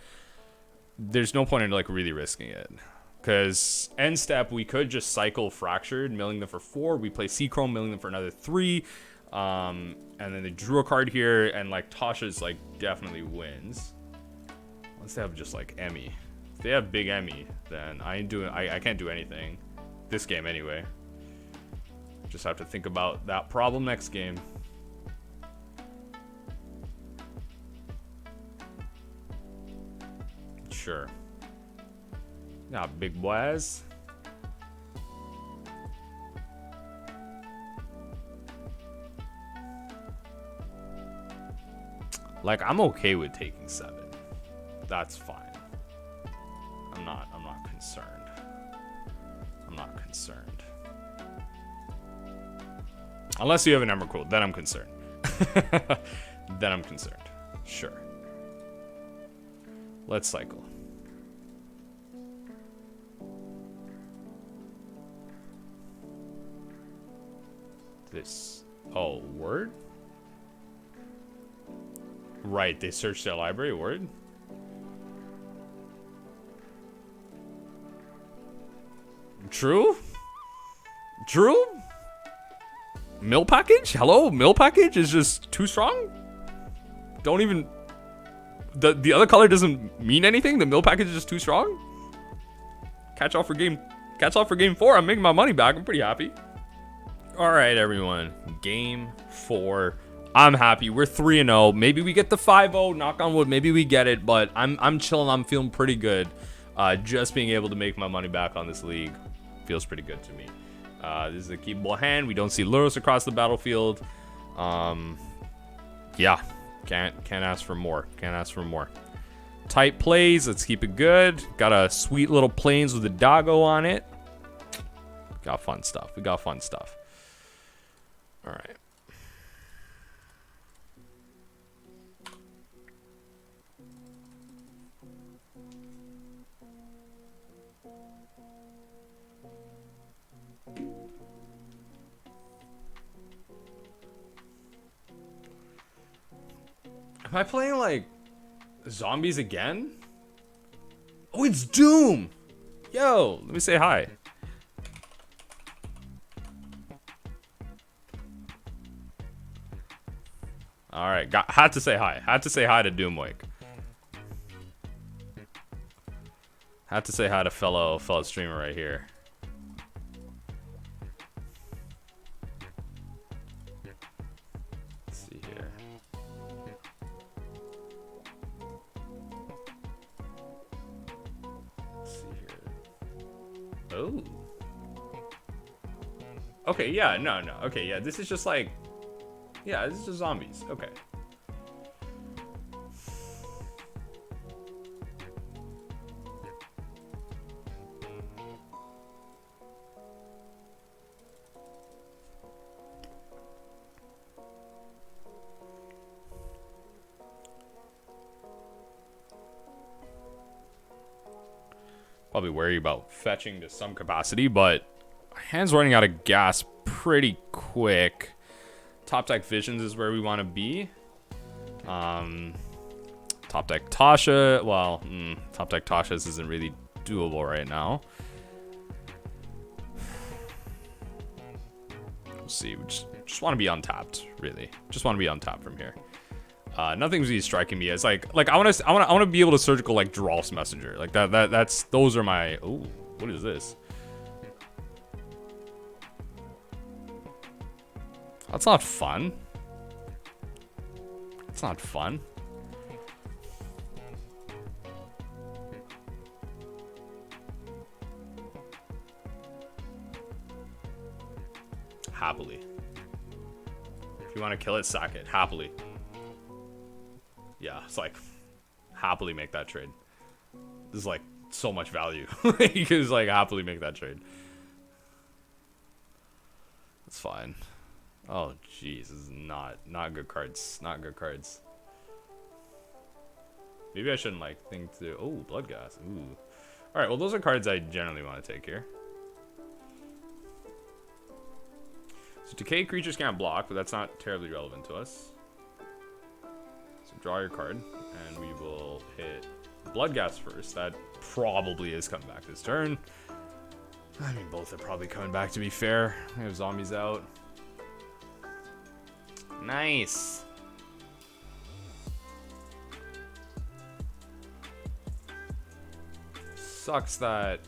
there's no point in, like, really risking it. Because end step, we could just cycle Fractured, milling them for 4. We play Seachrome, milling them for another 3. And then they drew a card here, and like Tasha's like definitely wins. Unless they have just like Emmy. If they have big Emmy, then I can't do anything. This game anyway. Just have to think about that problem next game. Sure. Yeah, big boys. Like, I'm okay with taking 7. That's fine. I'm not concerned. I'm not concerned. Unless you have an Emrakul, then I'm concerned. Then I'm concerned. Sure. Let's cycle. This. Oh, word? Right, they searched their library, word? True? True? Mill package? Hello? Mill package is just too strong? Don't even... The other color doesn't mean anything? The mill package is just too strong? Catch off for game 4. I'm making my money back. I'm pretty happy. Alright, everyone. Game 4. I'm happy. We're 3-0. Maybe we get the 5-0. Knock on wood. Maybe we get it. But I'm chilling. I'm feeling pretty good. Just being able to make my money back on this league feels pretty good to me. This is a keepable hand. We don't see Luros across the battlefield. Yeah. Can't ask for more. Can't ask for more. Tight plays. Let's keep it good. Got a sweet little planes with a doggo on it. Got fun stuff. We got fun stuff. All right. Am I playing like zombies again? Oh, it's Doom. Yo, let me say hi. All right, had to say hi. Had to say hi to Doomwake. Had to say hi to fellow streamer right here. Let's see here. Let's see here. Oh. Okay, yeah, no. Okay, yeah, this is just like... Yeah, this is just zombies. Okay. Probably worry about fetching to some capacity, but hand's running out of gas pretty quick. Top deck Visions is where we want to be. Top deck Tasha. Well, top deck Tasha's isn't really doable right now. We'll see. We just want to be untapped, really. Just want to be untapped from here. Nothing's really striking me as like I want to be able to surgical like Geralf's Messenger. Like those are my. Oh, what is this? That's not fun. It's not fun. Happily. If you want to kill it, sack it. Happily. Yeah, it's like, happily make that trade. This is like so much value. You can just like happily make that trade. It's fine. Oh, jeez, this is not good cards. Not good cards. Maybe I shouldn't, like, think to... Oh, Blood Gas. Ooh. Alright, well, those are cards I generally want to take here. So, decayed creatures can't block, but that's not terribly relevant to us. So, draw your card, and we will hit Bloodghast first. That probably is coming back this turn. I mean, both are probably coming back, to be fair. We have zombies out. Nice. Sucks that...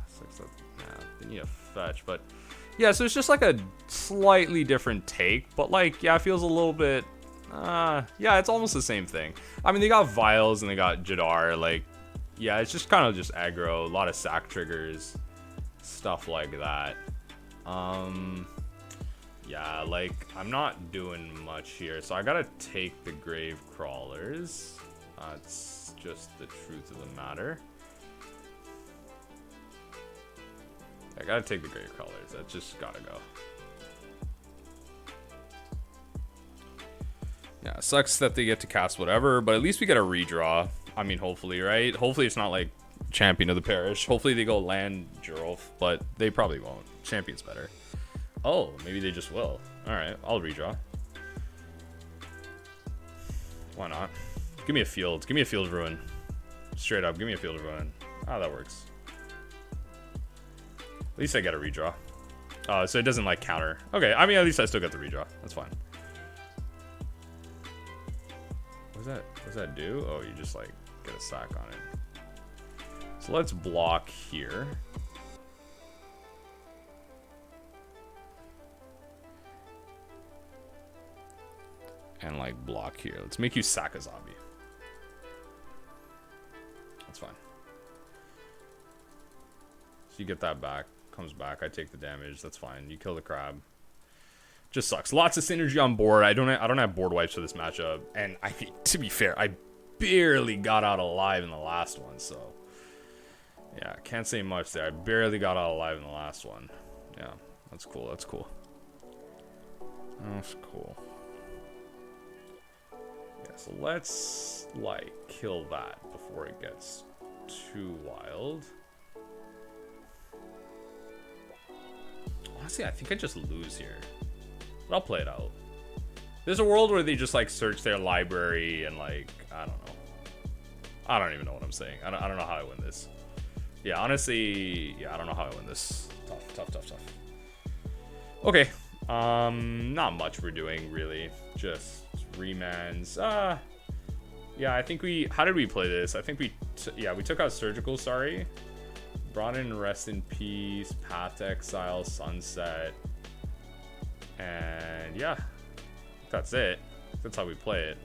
sucks that... Nah, they need a fetch, but... Yeah, so it's just like a slightly different take, but like, yeah, it feels a little bit... yeah, it's almost the same thing. I mean, they got Vials and they got Jadar, like... Yeah, it's just kind of just aggro, a lot of Sacc triggers, stuff like that. Yeah, like, I'm not doing much here, so I gotta take the Grave Crawlers. That's just the truth of the matter. I gotta take the Grave Crawlers, that just gotta go. Yeah, it sucks that they get to cast whatever, but at least we get a redraw. I mean, hopefully, right? Hopefully it's not like Champion of the Parish. Hopefully they go land Jurolf, but they probably won't. Champion's better. Oh, maybe they just will. Alright, I'll redraw. Why not? Give me a field. Give me a field ruin. Straight up, give me a field ruin. Ah, that works. At least I get a redraw. So it doesn't like counter. Okay, I mean, at least I still get the redraw. That's fine. What does that do? Oh, you just like get a Sacc on it. So let's block here. And like block here. Let's make you Sacc a zombie. That's fine. So you get that back. Comes back. I take the damage. That's fine. You kill the crab. Just sucks. Lots of synergy on board. I don't have board wipes for this matchup. And I think, to be fair, I barely got out alive in the last one. So yeah, can't say much there. I barely got out alive in the last one. Yeah, that's cool. That's cool. That's cool. Yeah, so let's like kill that before it gets too wild. Honestly, I think I just lose here. But I'll play it out. There's a world where they just like search their library and like, I don't know. I don't even know what I'm saying. I don't know how I win this. Yeah, honestly, yeah, I don't know how I win this. Tough. Okay. Not much we're doing really. Just remands. Yeah, I think how did we play this? I think we took out Surgical, sorry. Brought in Rest in Peace, Path to Exile, Sunset. And yeah, that's it. That's how we play it.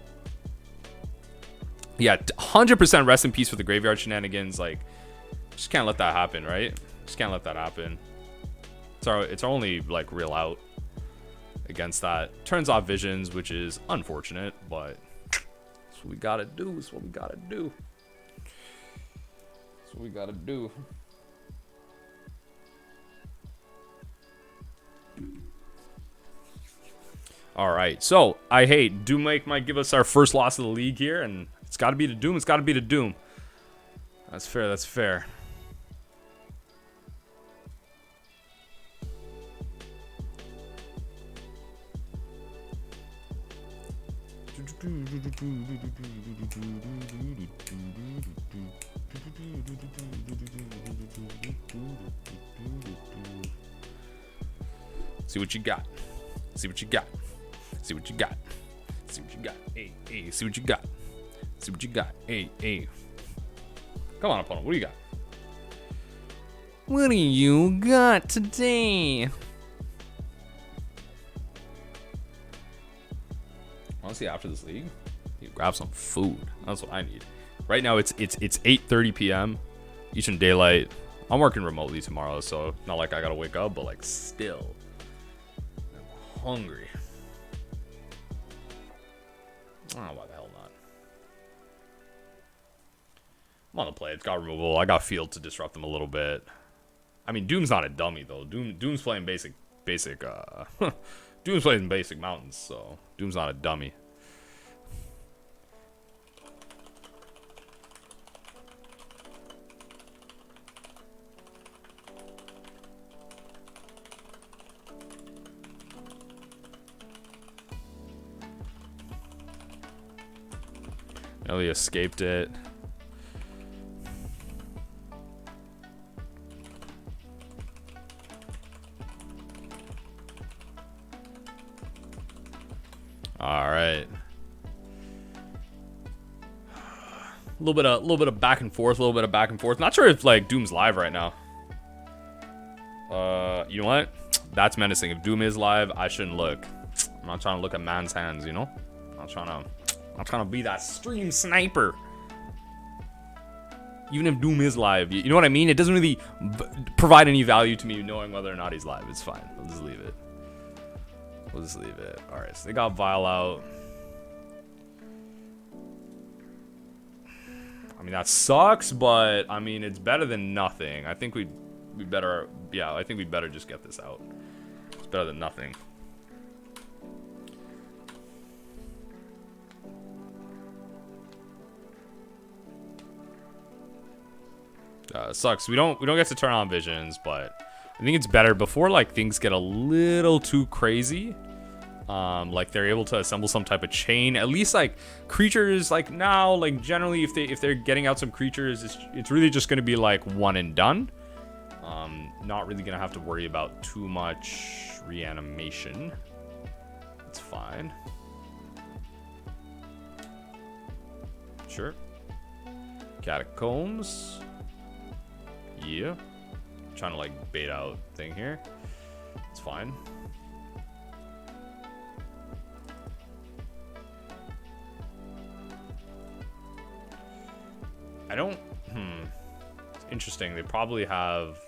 Yeah, 100% Rest in Peace with the Graveyard Shenanigans. Like, just can't let that happen, right? Just can't let that happen. It's our only like real out against that. Turns off Visions, which is unfortunate, but that's what we gotta do. That's what we gotta do. That's what we gotta do. All right, so I hate Doom Lake might give us our first loss of the league here, and it's got to be to Doom. It's got to be to Doom. That's fair. That's fair. See what you got. See what you got. See what you got. See what you got. Hey, hey, see what you got. See what you got. Hey, hey. Come on, opponent. What do you got? What do you got today? Honestly, after this league, you grab some food. That's what I need. Right now, it's 8:30 p.m. Eastern Daylight. I'm working remotely tomorrow, so not like I gotta wake up, but like still, I'm hungry. Oh, why the hell not? I'm on the play. It's got removal. I got field to disrupt them a little bit. I mean, Doom's not a dummy though. Doom's playing basic. Doom's playing basic mountains, so Doom's not a dummy. Nearly escaped it. A little bit of back and forth, a little bit of back and forth. Not sure if like Doom's live right now. You know what? That's menacing. If Doom is live, I shouldn't look. I'm not trying to look at man's hands, you know? I'm not trying to be that stream sniper. Even if Doom is live, you know what I mean? It doesn't really provide any value to me knowing whether or not he's live. It's fine. We'll just leave it. We'll just leave it. All right, so they got Vile out. I mean, that sucks, but I mean, it's better than nothing. I think we better, yeah, I think we better just get this out. It's better than nothing. Sucks. We don't get to turn on visions, but I think it's better before like things get a little too crazy. Like they're able to assemble some type of chain. At least like creatures like now, like generally if they're getting out some creatures, it's really just gonna be like one and done. Not really gonna have to worry about too much reanimation. It's fine. Sure. Catacombs. Yeah. Trying to like bait out thing here. It's fine. I don't. It's interesting. They probably have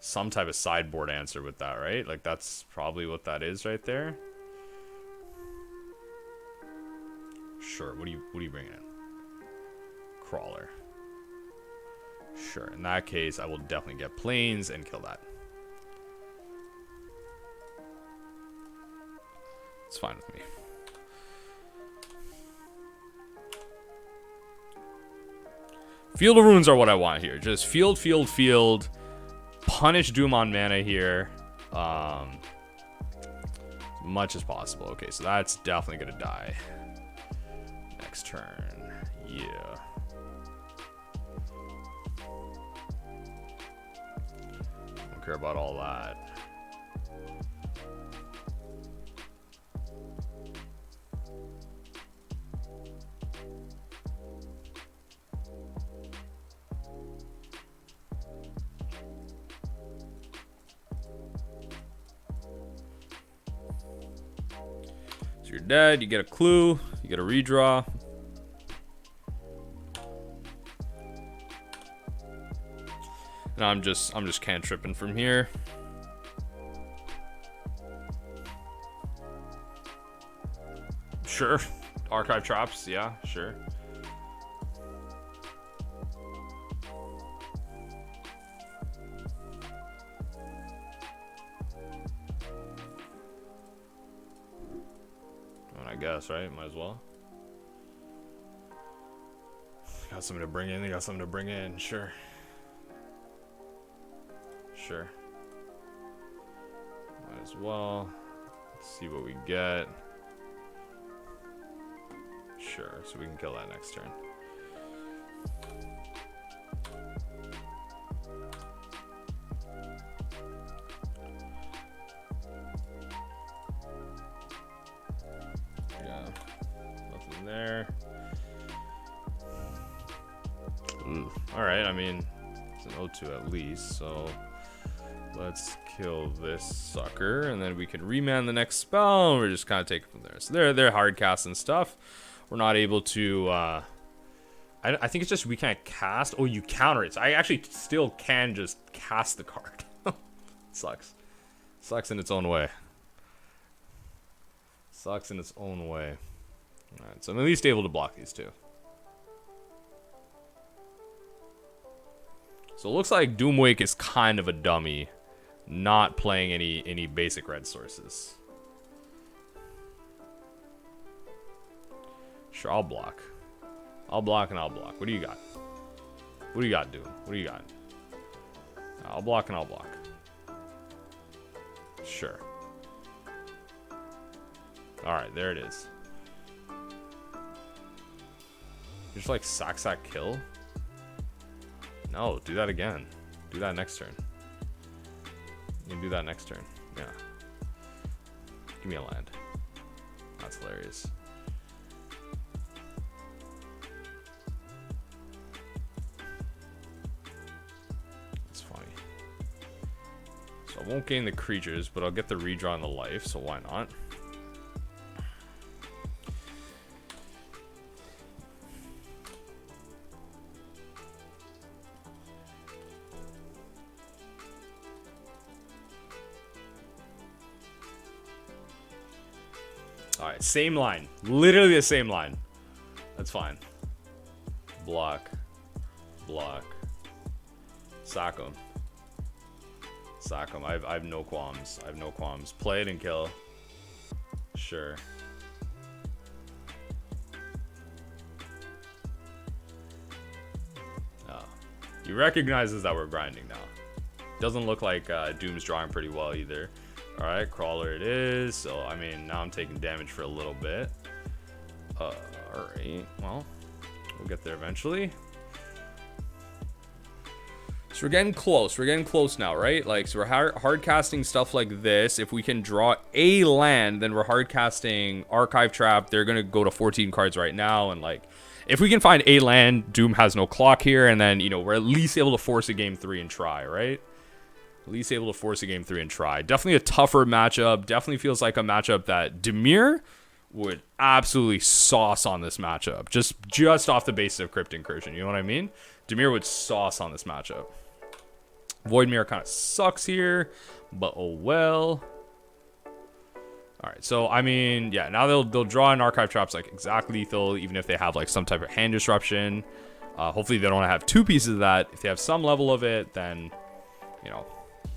some type of sideboard answer with that, right? Like that's probably what that is right there. Sure. What do you bring in? Crawler. Sure. In that case, I will definitely get planes and kill that. It's fine with me. Field of Runes are what I want here. Just field. Punish Doom on mana here. As much as possible. Okay, so that's definitely gonna die. Next turn. Yeah. Don't care about all that. You're dead, you get a clue, you get a redraw. And I'm just cantripping from here. Sure. Archive traps, yeah, sure. I guess, right? Might as well. Got something to bring in. They got something to bring in. Sure. Sure. Might as well. Let's see what we get. Sure. So we can kill that next turn. There. All right, I mean, it's an O2 at least, so let's kill this sucker, and then we can remand the next spell, and we're just kind of taking from there. So they're hard casts and stuff. We're not able to, I think it's just we can't cast. Oh, you counter it. So I actually still can just cast the card. Sucks. Sucks in its own way. Sucks in its own way. Alright, so I'm at least able to block these two. So it looks like Doomwake is kind of a dummy, not playing any basic red sources. Sure, I'll block. I'll block and I'll block. What do you got? What do you got, Doom? What do you got? I'll block and I'll block. Sure. Alright, there it is. Just like Sacc kill? No, do that again. Do that next turn. You can do that next turn. Yeah. Give me a land. That's hilarious. So I won't gain the creatures, but I'll get the redraw and the life, so why not? Alright, same line. Literally the same line. That's fine. Block. Block. Sack him. Sack him. I have no qualms. I have no qualms. Play it and kill. Sure. Oh. He recognizes that we're grinding now. Doesn't look like Doom's drawing pretty well either. Alright, crawler it is. So, I mean, now I'm taking damage for a little bit. Alright, well, we'll get there eventually. So we're getting close. We're getting close now, right? Like, so we're hard casting stuff like this. If we can draw a land, then we're hard casting Archive Trap. They're going to go to 14 cards right now. And, like, if we can find a land, Doom has no clock here. And then, you know, we're at least able to force a game 3 and try, right? At least able to force a game 3 and try. Definitely a tougher matchup. Definitely feels like a matchup that Dimir would absolutely sauce on this matchup. Just off the basis of Crypt Incursion. You know what I mean? Dimir would sauce on this matchup. Voidmere kind of sucks here, but oh well. Alright, so I mean, yeah, now they'll draw in Archive Traps like exact lethal, even if they have like some type of hand disruption. Hopefully they don't have 2 pieces of that. If they have some level of it, then, you know,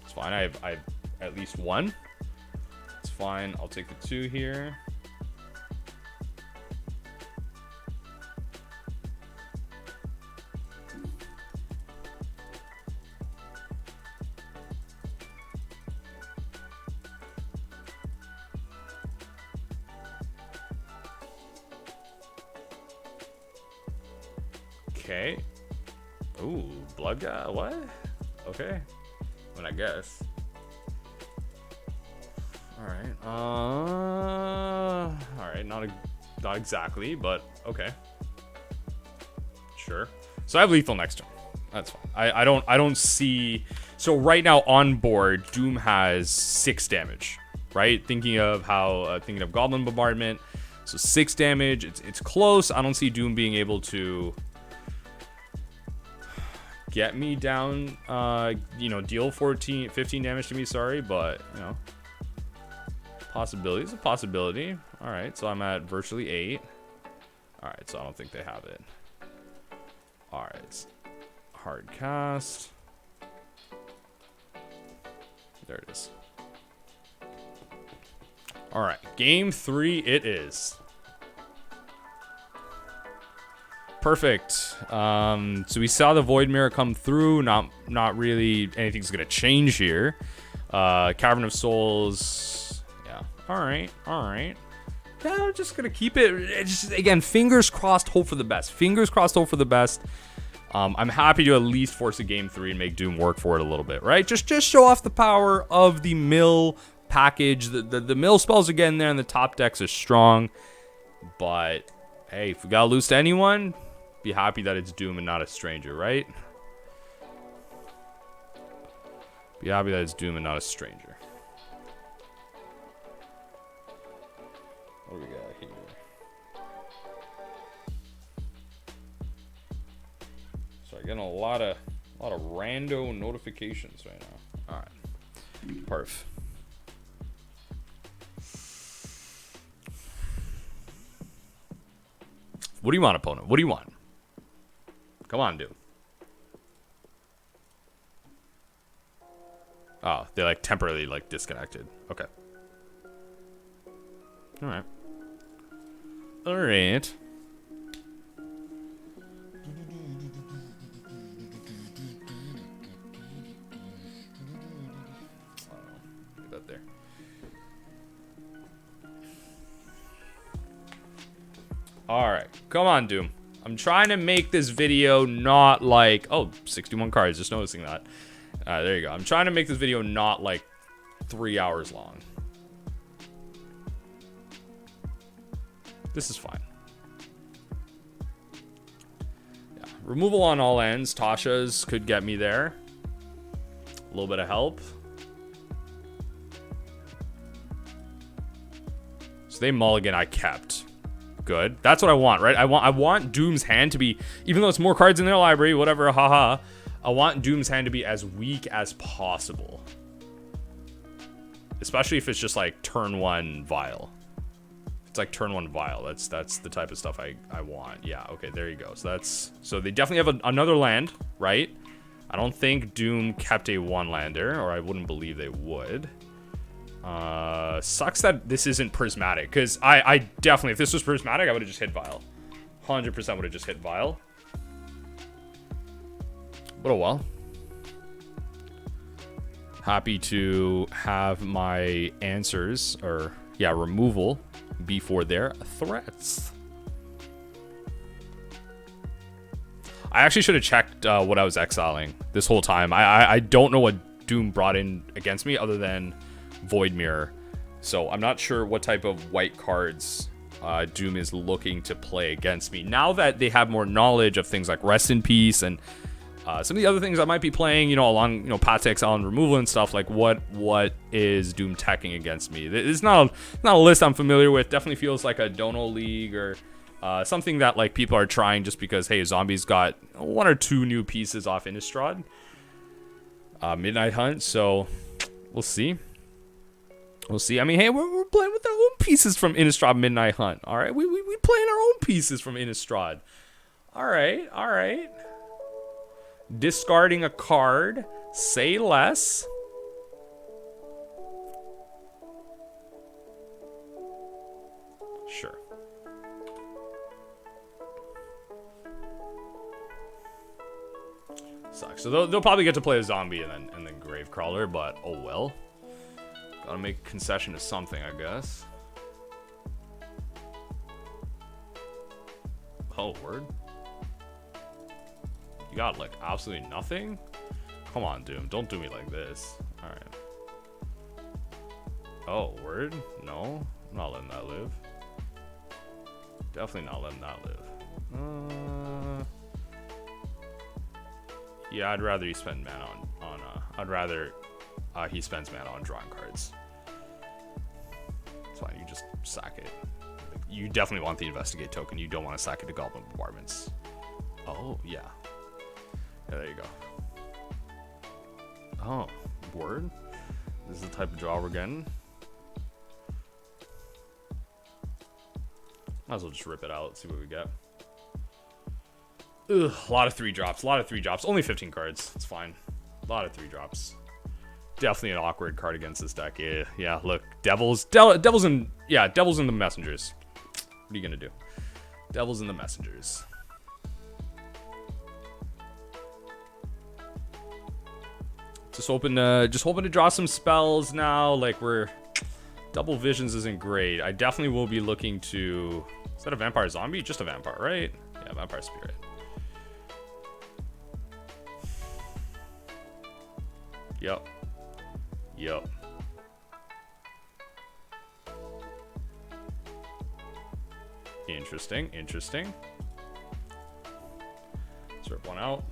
it's fine. I have at least 1. It's fine. I'll take the 2 here. Okay. Ooh, blood guy. What? Okay. I mean, I guess. Alright. Alright, not exactly, but okay. Sure. So I have lethal next turn. That's fine. I don't see. So right now on board, Doom has 6 damage. Right? Thinking of Goblin Bombardment. So 6 damage. It's close. I don't see Doom being able to get me down, you know, deal 15 damage to me, sorry, but, you know, possibility is a possibility. All right, so I'm at virtually 8. All right, so I don't think they have it. All right, hard cast. There it is. All right, game 3 it is. Perfect. So we saw the Void Mirror come through. Not really anything's gonna change here. Cavern of Souls. Yeah. All right. Yeah, we're just gonna keep it. Just again, fingers crossed. Hope for the best. Fingers crossed. Hope for the best. I'm happy to at least force a game 3 and make Doom work for it a little bit, right? Just show off the power of the mill package. The mill spells are getting there, and the top decks are strong. But hey, if we gotta lose to anyone, be happy that it's Doom and not a stranger, right? Be happy that it's Doom and not a stranger. What do we got here? Sorry, getting a lot of rando notifications right now. All right, perf. What do you want, opponent? What do you want? Come on, dude. Oh, they like temporarily like disconnected. Okay. All right. All right. Get that there. All right. Come on, Doom. I'm trying to make this video not like... Oh, 61 cards. Just noticing that. There you go. I'm trying to make this video not like 3 hours long. This is fine. Yeah. Removal on all ends. Tasha's could get me there. A little bit of help. So they mulligan, I kept. Good. That's what I want, right? I want Doom's hand to be, even though it's more cards in their library, whatever, haha. I want Doom's hand to be as weak as possible. Especially if it's just like turn 1 Vial. It's like turn 1 Vial. That's the type of stuff I want. Yeah, okay, there you go. So they definitely have another land, right? I don't think Doom kept a 1-lander, or I wouldn't believe they would. Sucks that this isn't Prismatic, because I definitely, if this was Prismatic, I would have just hit Vial. 100% would have just hit Vial. But oh well. Happy to have my answers, or yeah, removal, before their threats. I actually should have checked what I was exiling this whole time. I don't know what Doom brought in against me other than Void Mirror. So I'm not sure what type of white cards Doom is looking to play against me. Now that they have more knowledge of things like Rest in Peace and some of the other things I might be playing, you know, along, you know, Path to Exile and removal and stuff, like what is Doom teching against me? It's not a list I'm familiar with. Definitely feels like a Dono League or something that like people are trying just because, hey, Zombie's got 1 or 2 new pieces off Innistrad. Midnight Hunt, so we'll see. We'll see. I mean, hey, we're playing with our own pieces from Innistrad Midnight Hunt. All right, we playing our own pieces from Innistrad. All right, all right. Discarding a card. Say less. Sure. Sucks. So they'll probably get to play a zombie and then Gravecrawler, but oh well. Gotta make a concession to something, I guess. Oh, word. You got, like, absolutely nothing? Come on, Doom. Don't do me like this. Alright. Oh, word? No? I'm not letting that live. Definitely not letting that live. Yeah, I'd rather you spend mana on I'd rather he spends mana on drawing cards. It's fine, you just sack it. You definitely want the Investigate token. You don't want to sack it to Goblin Bombardments. Oh, yeah. Yeah, there you go. Oh, word? This is the type of draw we're getting. Might as well just rip it out, see what we get. Ugh, a lot of 3-drops, a lot of 3-drops. Only 15 cards, it's fine. A lot of 3-drops. Definitely an awkward card against this deck. Yeah, look, Devils in the Messengers. What are you gonna do? Devils in the Messengers. Just hoping to draw some spells now. Like Double Visions isn't great. I definitely will be looking to. Is that a Vampire Zombie? Just a Vampire, right? Yeah, Vampire Spirit. Yep. Yep. Interesting. Interesting. Let's rip one out.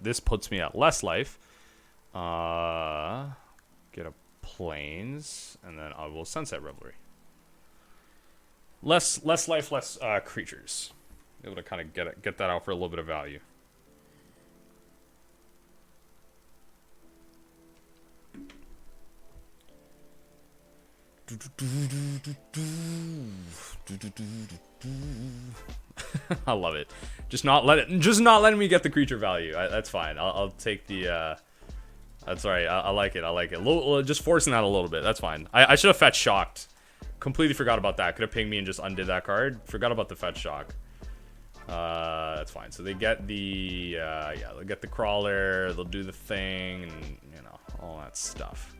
This puts me at less life. Get a Plains, and then I will Sunset Revelry. Less life, less creatures. Able to kind of get that out for a little bit of value. I love it. Just not letting me get the creature value. That's fine. I'll take the. That's alright. I like it. I like it. Just forcing that a little bit. That's fine. I should have fetched Shocked. Completely forgot about that. Could have pinged me and just undid that card. Forgot about the fetch shock. That's fine. So they get the yeah, they'll get the crawler. They'll do the thing, and you know all that stuff.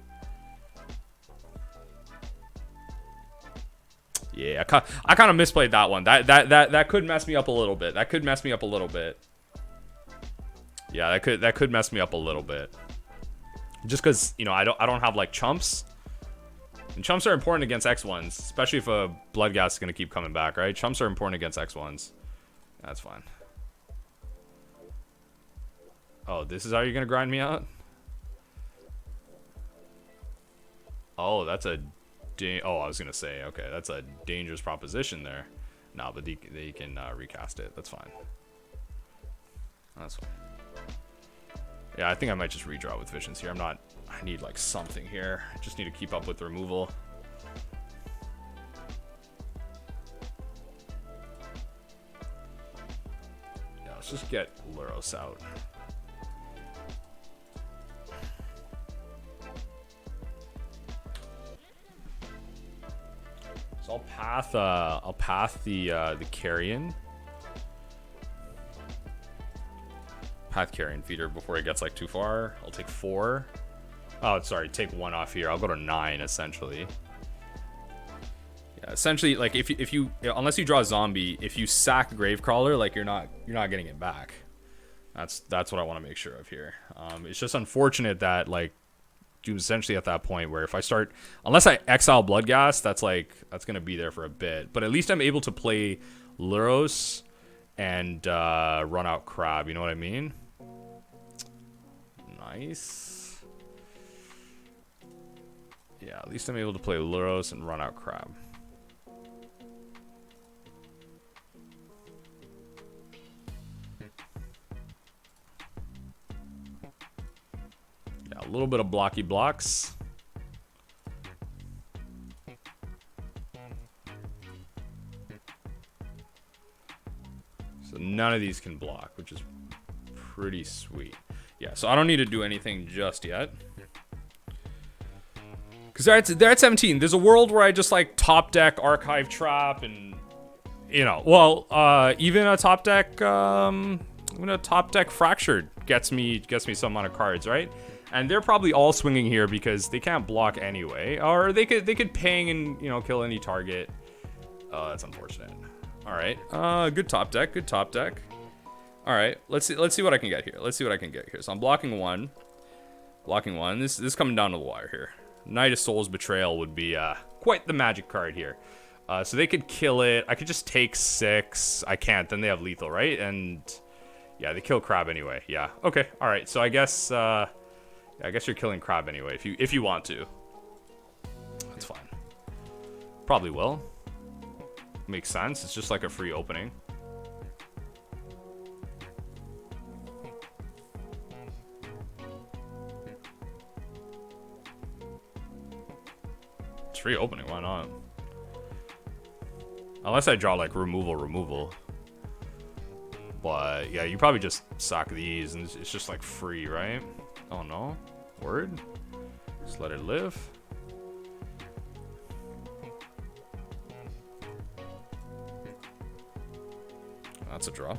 Yeah, I kind of misplayed that one. That could mess me up a little bit. That could mess me up a little bit. Yeah, that could mess me up a little bit. Just because, you know, I don't have like chumps. And chumps are important against X1s, especially if a blood gas is gonna keep coming back, right? Chumps are important against X1s. That's fine. Oh, this is how you're gonna grind me out? Oh, that's a I was gonna say, okay, that's a dangerous proposition there. No, but they can recast it. That's fine. That's fine. Yeah, I think I might just redraw with visions here. I need like something here. I just need to keep up with removal. Yeah, let's just get Luros out. So I'll path the Carrion. Path Carrion feeder before it gets like too far. I'll take 4. Oh, sorry, take 1 off here. I'll go to 9 essentially. Yeah, essentially, like if you unless you draw a zombie, if you sack Gravecrawler, like you're not getting it back. That's what I want to make sure of here. It's just unfortunate that like Doom's essentially at that point where if I start, unless I exile Bloodghast, that's gonna be there for a bit. But at least I'm able to play Luros and run out Crab. You know what I mean? Nice. Yeah, at least I'm able to play Luros and run out Crab. Yeah, a little bit of blocky blocks. So none of these can block, which is pretty sweet. Yeah, so I don't need to do anything just yet. Because they're at 17. There's a world where I just like top deck Archive Trap and, you know, well, even a top deck Fractured gets me some amount of cards, right? And they're probably all swinging here because they can't block anyway, or they could ping and, you know, kill any target. That's unfortunate. All right, good top deck, good top deck. All right, let's see what I can get here. Let's see what I can get here. So I'm blocking one. This is coming down to the wire here. Knight of Souls Betrayal would be quite the magic card here. So they could kill it. I could just take 6. I can't. Then they have lethal, right? And yeah, they kill Crab anyway. Yeah. Okay. All right. So I guess you're killing Crab anyway if you want to. That's fine. Probably will. Makes sense. It's just like a free opening. It's free opening. Why not? Unless I draw like removal. But yeah, you probably just sack these and it's just like free, right? Oh no. Word. Just let it live. That's a draw. I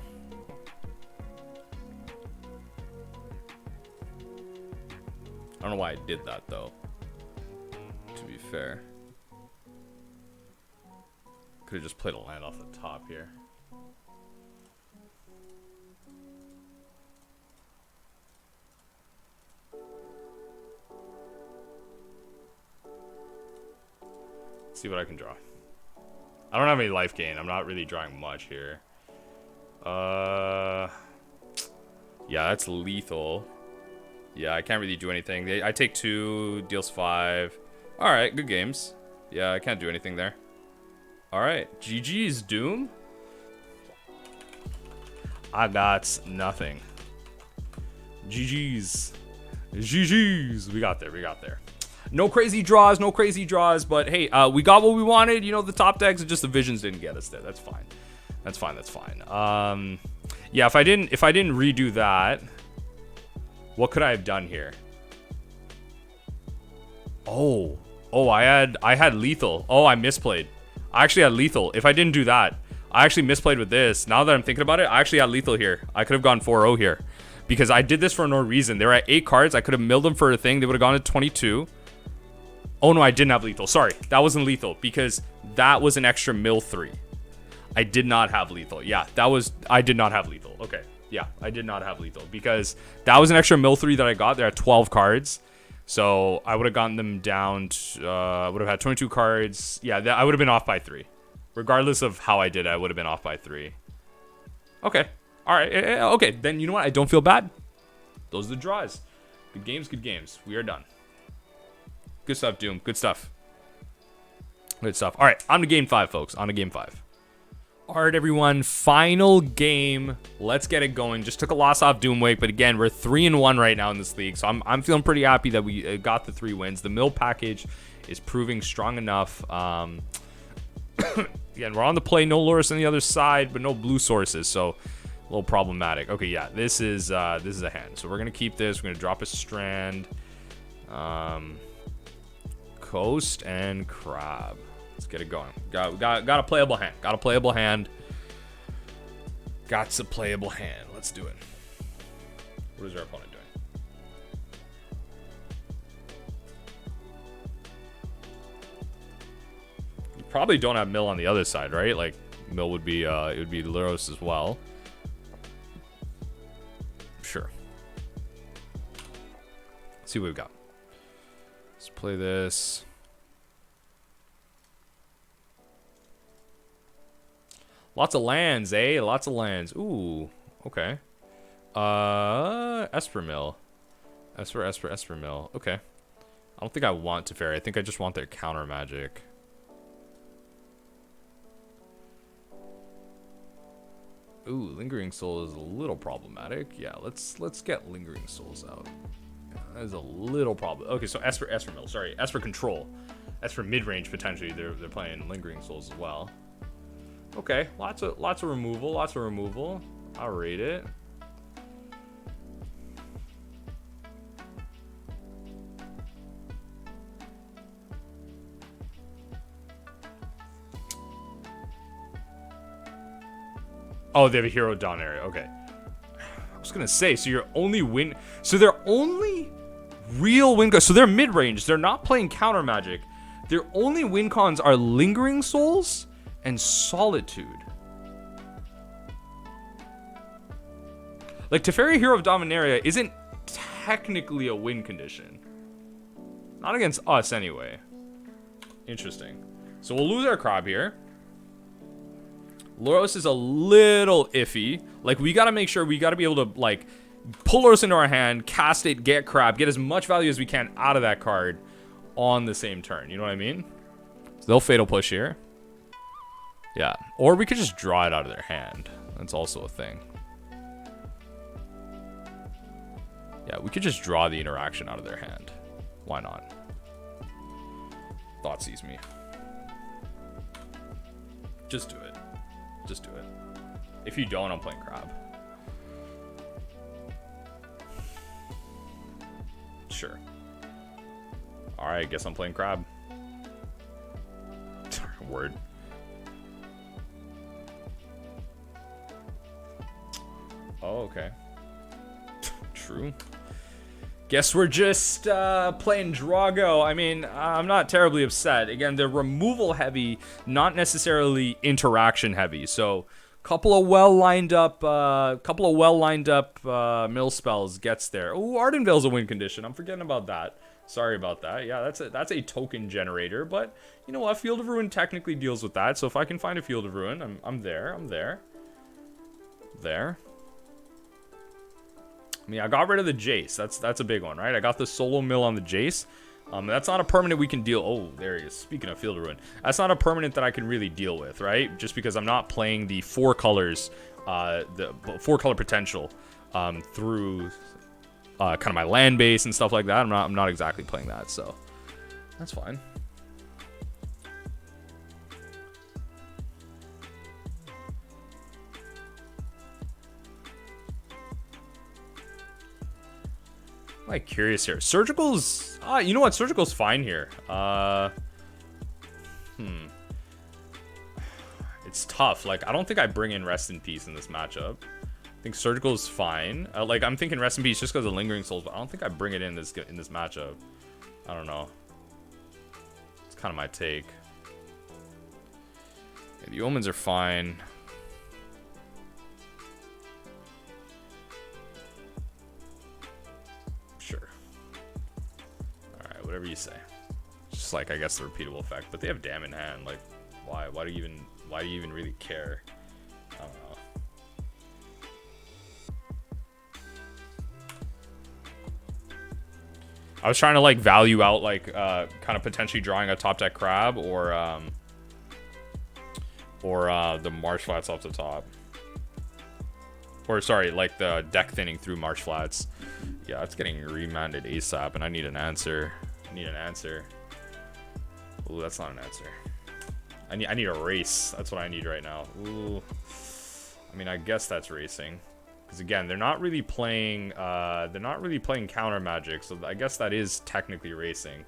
don't know why I did that though, to be fair. Could have just played a land off the top here. Let's see what I can draw. I don't have any life gain. I'm not really drawing much here. Yeah, that's lethal. Yeah, I can't really do anything. I take 2, deals 5. Alright, good games. Yeah, I can't do anything there. Alright, GG's, Doom. I got nothing. GG's. GG's. We got there. No crazy draws, but hey, we got what we wanted. You know, the top decks, just the visions didn't get us there. That's fine. That's fine. Yeah, if I didn't redo that, what could I have done here? Oh, I had lethal. Oh, I misplayed. I actually had lethal. If I didn't do that, I actually misplayed with this. Now that I'm thinking about it, I actually had lethal here. I could have gone 4-0 here because I did this for no reason. They were at 8 cards. I could have milled them for a thing. They would have gone to 22. Oh no, I didn't have lethal. Sorry, that wasn't lethal because that was an extra mill 3. I did not have lethal. Yeah, I did not have lethal. Okay, yeah, I did not have lethal because that was an extra mill 3 that I got. There are 12 cards. So I would have gotten them down to, I would have had 22 cards. Yeah, I would have been off by 3. Regardless of how I did, I would have been off by 3. Okay. All right. Okay, then you know what? I don't feel bad. Those are the draws. Good games, good games. We are done. Good stuff, Doom. Good stuff. Good stuff. All right, on to game 5, folks. On to game 5. All right, everyone. Final game. Let's get it going. Just took a loss off Doomwake, but again, we're 3-1 right now in this league, so I'm feeling pretty happy that we got the 3 wins. The mill package is proving strong enough. Again, we're on the play. No Loris on the other side, but no blue sources, so a little problematic. Okay, yeah, this is a hand. So we're gonna keep this. We're gonna drop a strand, coast and crab. Let's get it going. Got a playable hand. Got a playable hand. Got a playable hand. Let's do it. What is our opponent doing? You probably don't have mill on the other side, right? Like mill would be it would be Luros as well. Sure. Let's see what we've got. Let's play this. Lots of lands, eh? Lots of lands. Ooh, okay. Esper mill. Esper mill. Okay. I don't think I want Teferi. I think I just want their counter magic. Ooh, Lingering Soul is a little problematic. Yeah, let's get Lingering Souls out. Yeah, that is a little problem. Okay, so Esper mill. Sorry, Esper control. Esper midrange potentially. They're playing Lingering Souls as well. Okay, lots of removal. I'll rate it. Oh, they have a hero down area. Okay. I was gonna say, so your only win, so their only real win, so they're mid-range. They're not playing counter magic. Their only win cons are Lingering Souls and Solitude. Like, Teferi Hero of Dominaria isn't technically a win condition. Not against us, anyway. Interesting. So we'll lose our crab here. Loros is a little iffy. Like, we gotta make sure, we gotta be able to, like, pull Loros into our hand, cast it, get crab, get as much value as we can out of that card on the same turn. You know what I mean? So they'll Fatal Push here. Yeah, or we could just draw it out of their hand. That's also a thing. Yeah, we could just draw the interaction out of their hand. Why not? Thought sees me. Just do it. Just do it. If you don't, I'm playing crab. Sure. Alright, guess I'm playing crab. Word. Oh, okay. True. Guess we're just playing Drago. I mean, I'm not terribly upset. Again, they're removal heavy, not necessarily interaction heavy. So, couple of well lined up mill spells gets there. Oh, Ardenvale's a win condition. I'm forgetting about that. Sorry about that. Yeah, that's a token generator, but you know what? Field of Ruin technically deals with that. So if I can find a Field of Ruin, I'm there. There. I mean, I got rid of the Jace. That's a big one, right? I got the solo mill on the Jace. That's not a permanent we can deal. Oh, there he is. Speaking of Field of Ruin, that's not a permanent that I can really deal with, right? Just because I'm not playing the 4 colors, the 4 color potential through kind of my land base and stuff like that. I'm not exactly playing that, so that's fine. I'm like curious here. Surgical's you know what? Surgical's fine here. It's tough. Like, I don't think I bring in Rest in Peace in this matchup. I think Surgical's fine. Like, I'm thinking Rest in Peace just because of Lingering Souls, but I don't think I bring it in this matchup. I don't know. kind of my take. Yeah, the omens are fine. Sure. Alright, whatever you say. Just like, I guess, the repeatable effect. But they have Dam in hand. Like, why? Why do you even really care? I don't know. I was trying to like value out like kind of potentially drawing a top deck crab or the marsh flats off the top. Or sorry, like the deck thinning through marsh flats. Yeah, it's getting remanded ASAP and I need an answer. Ooh, that's not an answer. I need a race. That's what I need right now. Ooh. I mean, I guess that's racing. Because again, they're not really playing counter magic, so I guess that is technically racing.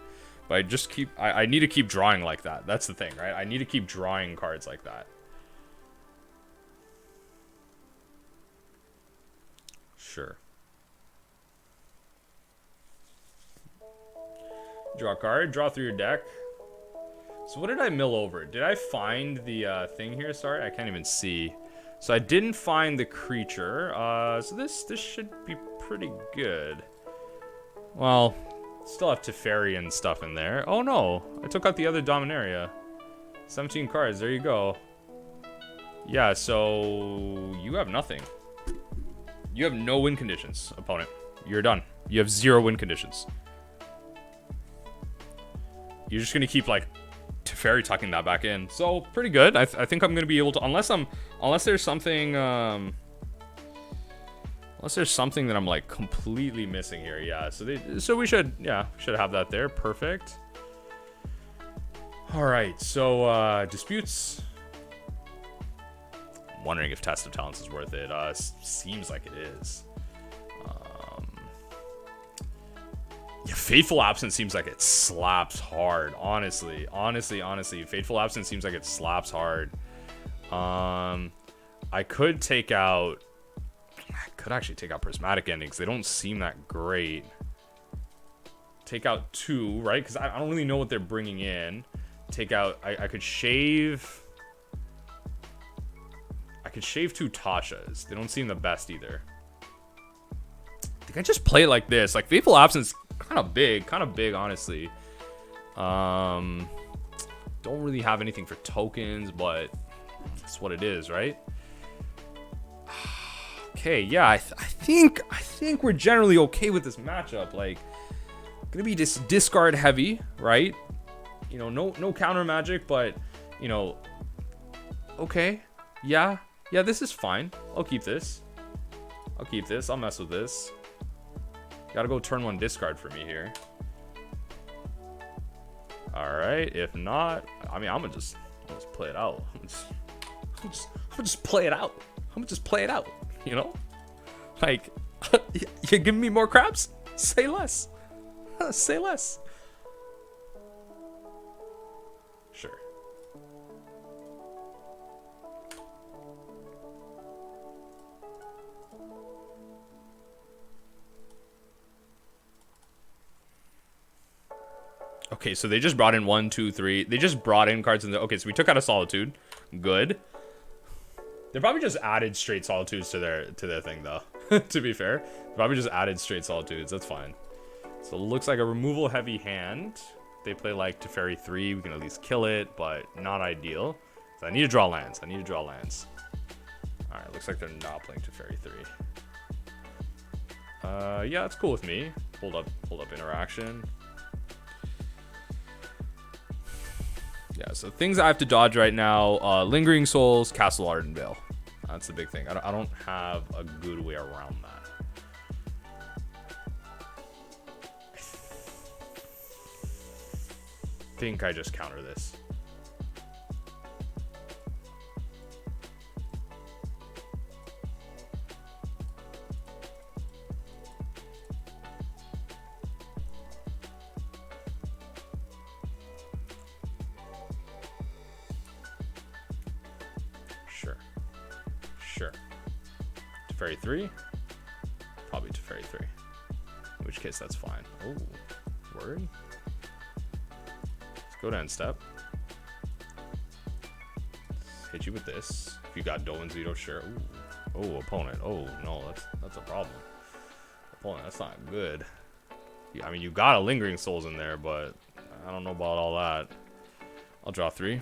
But I need to keep drawing like that. That's the thing, right? I need to keep drawing cards like that. Sure. Draw a card, draw through your deck. So what did I mill over? Did I find the thing here? Sorry, I can't even see. So I didn't find the creature. So this should be pretty good. Well, still have Teferi and stuff in there. Oh no, I took out the other Dominaria. 17 cards, there you go. Yeah, so you have nothing. You have no win conditions, opponent. You're done. You have 0 win conditions. You're just gonna keep like Teferi tucking that back in. So pretty good. I think I'm gonna be able to, unless there's something that I'm like completely missing here. Yeah. So we should have that there. Perfect. All right. So disputes. I'm wondering if Test of Talents is worth it. Seems like it is. Yeah, Fateful Absence seems like it slaps hard. Honestly. Fateful Absence seems like it slaps hard. I could actually take out Prismatic Endings. They don't seem that great. Take out 2, right? Because I don't really know what they're bringing in. Take out... I could shave... I could shave 2 Tashas. They don't seem the best either. I think I just play it like this. Like, Fateful Absence... kind of big, honestly. Don't really have anything for tokens, but that's what it is, right? Okay, yeah, I think we're generally okay with this matchup. Like, gonna be discard heavy, right? You know, no counter magic, but you know, okay, yeah, this is fine. I'll keep this. I'll mess with this. Gotta go turn 1 discard for me here. Alright, if not, I mean, I'm gonna just play it out. I'm gonna just play it out. You know? Like, you're giving me more crabs? Say less. Say less. Sure. Okay, so they just brought in 1, 2, 3. They just brought in cards in the... Okay, so we took out a Solitude. Good. They probably just added straight Solitudes to their thing, though. To be fair. They probably just added straight Solitudes. That's fine. So it looks like a removal heavy hand. They play like Teferi 3. We can at least kill it, but not ideal. So I need to draw lands. Alright, looks like they're not playing Teferi 3. Yeah, that's cool with me. Hold up interaction. Yeah, so things I have to dodge right now, Lingering Souls, Castle Ardenvale. That's the big thing. I don't have a good way around that. I think I just counter this. Sure. Teferi 3? Probably Teferi 3. In which case, that's fine. Oh, word? It's Go to end step. Hit you with this. If you got Dolan's Veto, sure. Ooh. Oh, opponent. Oh, no, that's a problem. Opponent, that's not good. Yeah, I mean, you got a Lingering Souls in there, but I don't know about all that. I'll draw 3.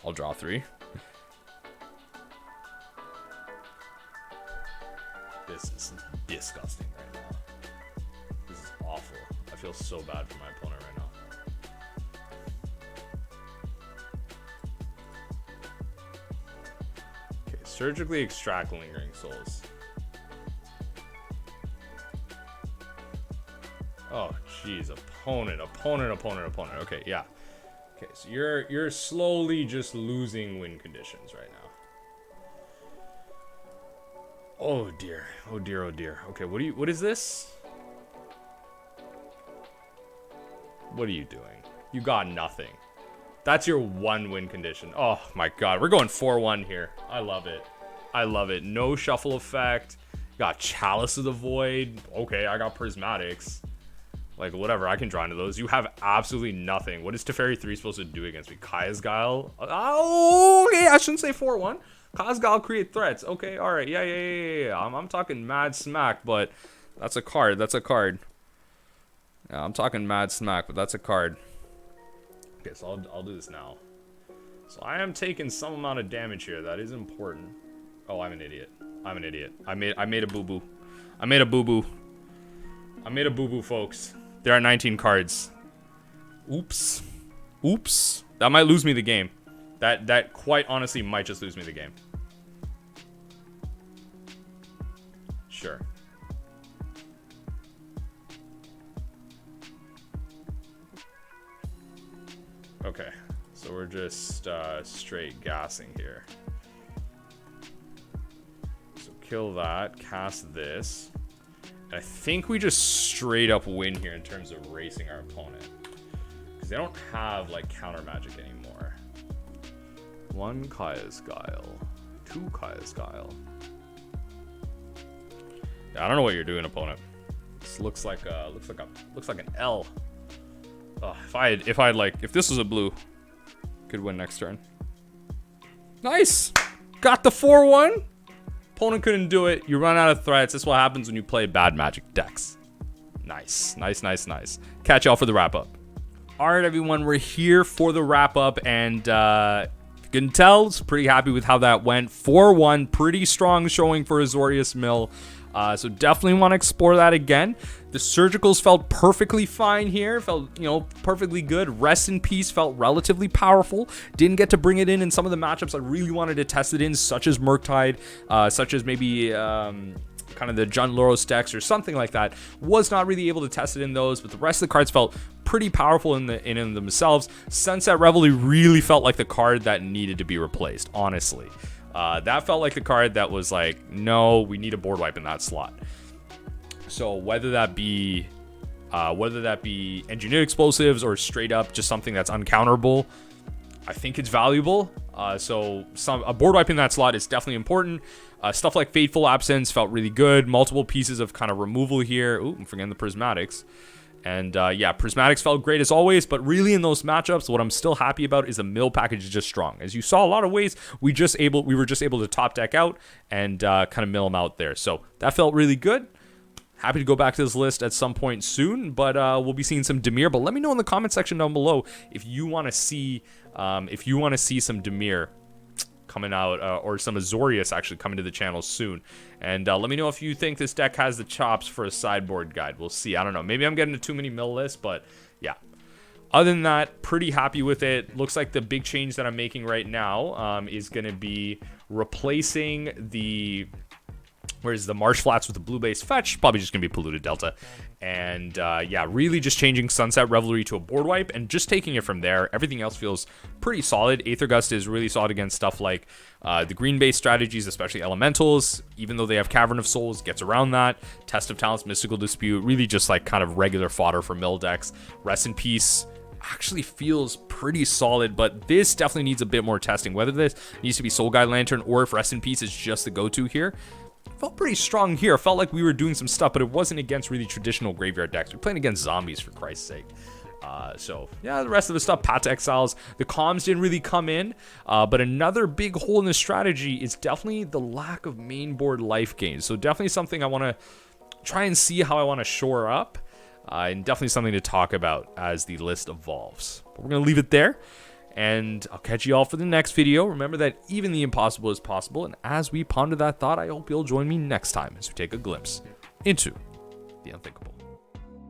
I'll draw 3. This is disgusting right now. This is awful. I feel so bad for my opponent right now. Okay, surgically extract Lingering Souls. Oh, jeez. Opponent. Okay, yeah. Okay, so you're slowly just losing win conditions right now. Oh dear. Okay, what is this? What are you doing? You got nothing. That's your 1 win condition. Oh my god, we're going 4-1 here. I love it. No shuffle effect. Got Chalice of the Void. Okay, I got Prismatics. Like, whatever, I can draw into those. You have absolutely nothing. What is Teferi 3 supposed to do against me? Kaya's Guile? Oh, okay, I shouldn't say 4-1. Kaya's Guile create threats. Okay, alright, yeah. I'm talking mad smack, but that's a card. Yeah, I'm talking mad smack, but that's a card. Okay, so I'll do this now. So I am taking some amount of damage here. That is important. Oh, I'm an idiot. I made a boo-boo. I made a boo-boo, folks. There are 19 cards. Oops. That might lose me the game. That quite honestly might just lose me the game. Sure. Okay. So we're just straight gassing here. So kill that. Cast this. I think we just straight up win here in terms of racing our opponent. Because they don't have, like, counter magic anymore. 1 Kaya's Guile. 2 Kaya's Guile. Yeah, I don't know what you're doing, opponent. This looks like an L. If this was a blue, could win next turn. Nice! Got the 4-1. Opponent couldn't do it. You run out of threats. That's what happens when you play bad Magic decks. Nice. Catch y'all for the wrap up. All right, everyone, we're here for the wrap up, and you can tell, it's pretty happy with how that went. 4-1, pretty strong showing for Azorius Mill. So definitely want to explore that again. The surgicals felt perfectly fine here. Felt, perfectly good. Rest in Peace felt relatively powerful. Didn't get to bring it in some of the matchups I really wanted to test it in, such as Murktide, such as maybe kind of the Jund Loros decks or something like that. Was not really able to test it in those, but the rest of the cards felt pretty powerful in themselves. Sunset Revelry really felt like the card that needed to be replaced, honestly. That felt like the card that was like, no, we need a board wipe in that slot. So whether that be engineered explosives or straight up just something that's uncounterable, I think it's valuable. So a board wipe in that slot is definitely important. Stuff like Fateful Absence felt really good. Multiple pieces of kind of removal here. Ooh, I'm forgetting the Prismatics. And yeah, Prismatics felt great as always, but really in those matchups, what I'm still happy about is the mill package is just strong. As you saw, a lot of ways we were just able to top deck out and kind of mill them out there. So that felt really good. Happy to go back to this list at some point soon, but we'll be seeing some Dimir. But let me know in the comment section down below if you want to see some Dimir coming out, or some Azorius actually coming to the channel soon. And let me know if you think this deck has the chops for a sideboard guide. We'll see. I don't know. Maybe I'm getting to too many mill lists, but yeah. Other than that, pretty happy with it. Looks like the big change that I'm making right now is going to be replacing the Marsh Flats with the blue-based fetch. Probably just going to be Polluted Delta. And yeah, really just changing Sunset Revelry to a board wipe and just taking it from there. Everything else feels pretty solid. Aether Gust is really solid against stuff like the green-based strategies, especially Elementals. Even though they have Cavern of Souls, gets around that. Test of Talents, Mystical Dispute, really just like kind of regular fodder for mill decks. Rest in Peace actually feels pretty solid, but this definitely needs a bit more testing. Whether this needs to be Soul Guide Lantern or if Rest in Peace is just the go-to here, felt pretty strong here. Felt like we were doing some stuff, but it wasn't against really traditional graveyard decks. We're playing against zombies, for Christ's sake. So yeah, the rest of the stuff, Path to Exiles, the comms didn't really come in, but another big hole in the strategy is definitely the lack of main board life gain. So definitely something I want to try and see how I want to shore up, and definitely something to talk about as the list evolves. But we're going to leave it there, and I'll catch you all for the next video. Remember that even the impossible is possible, and as we ponder that thought, I hope you'll join me next time as we take a glimpse into the unthinkable.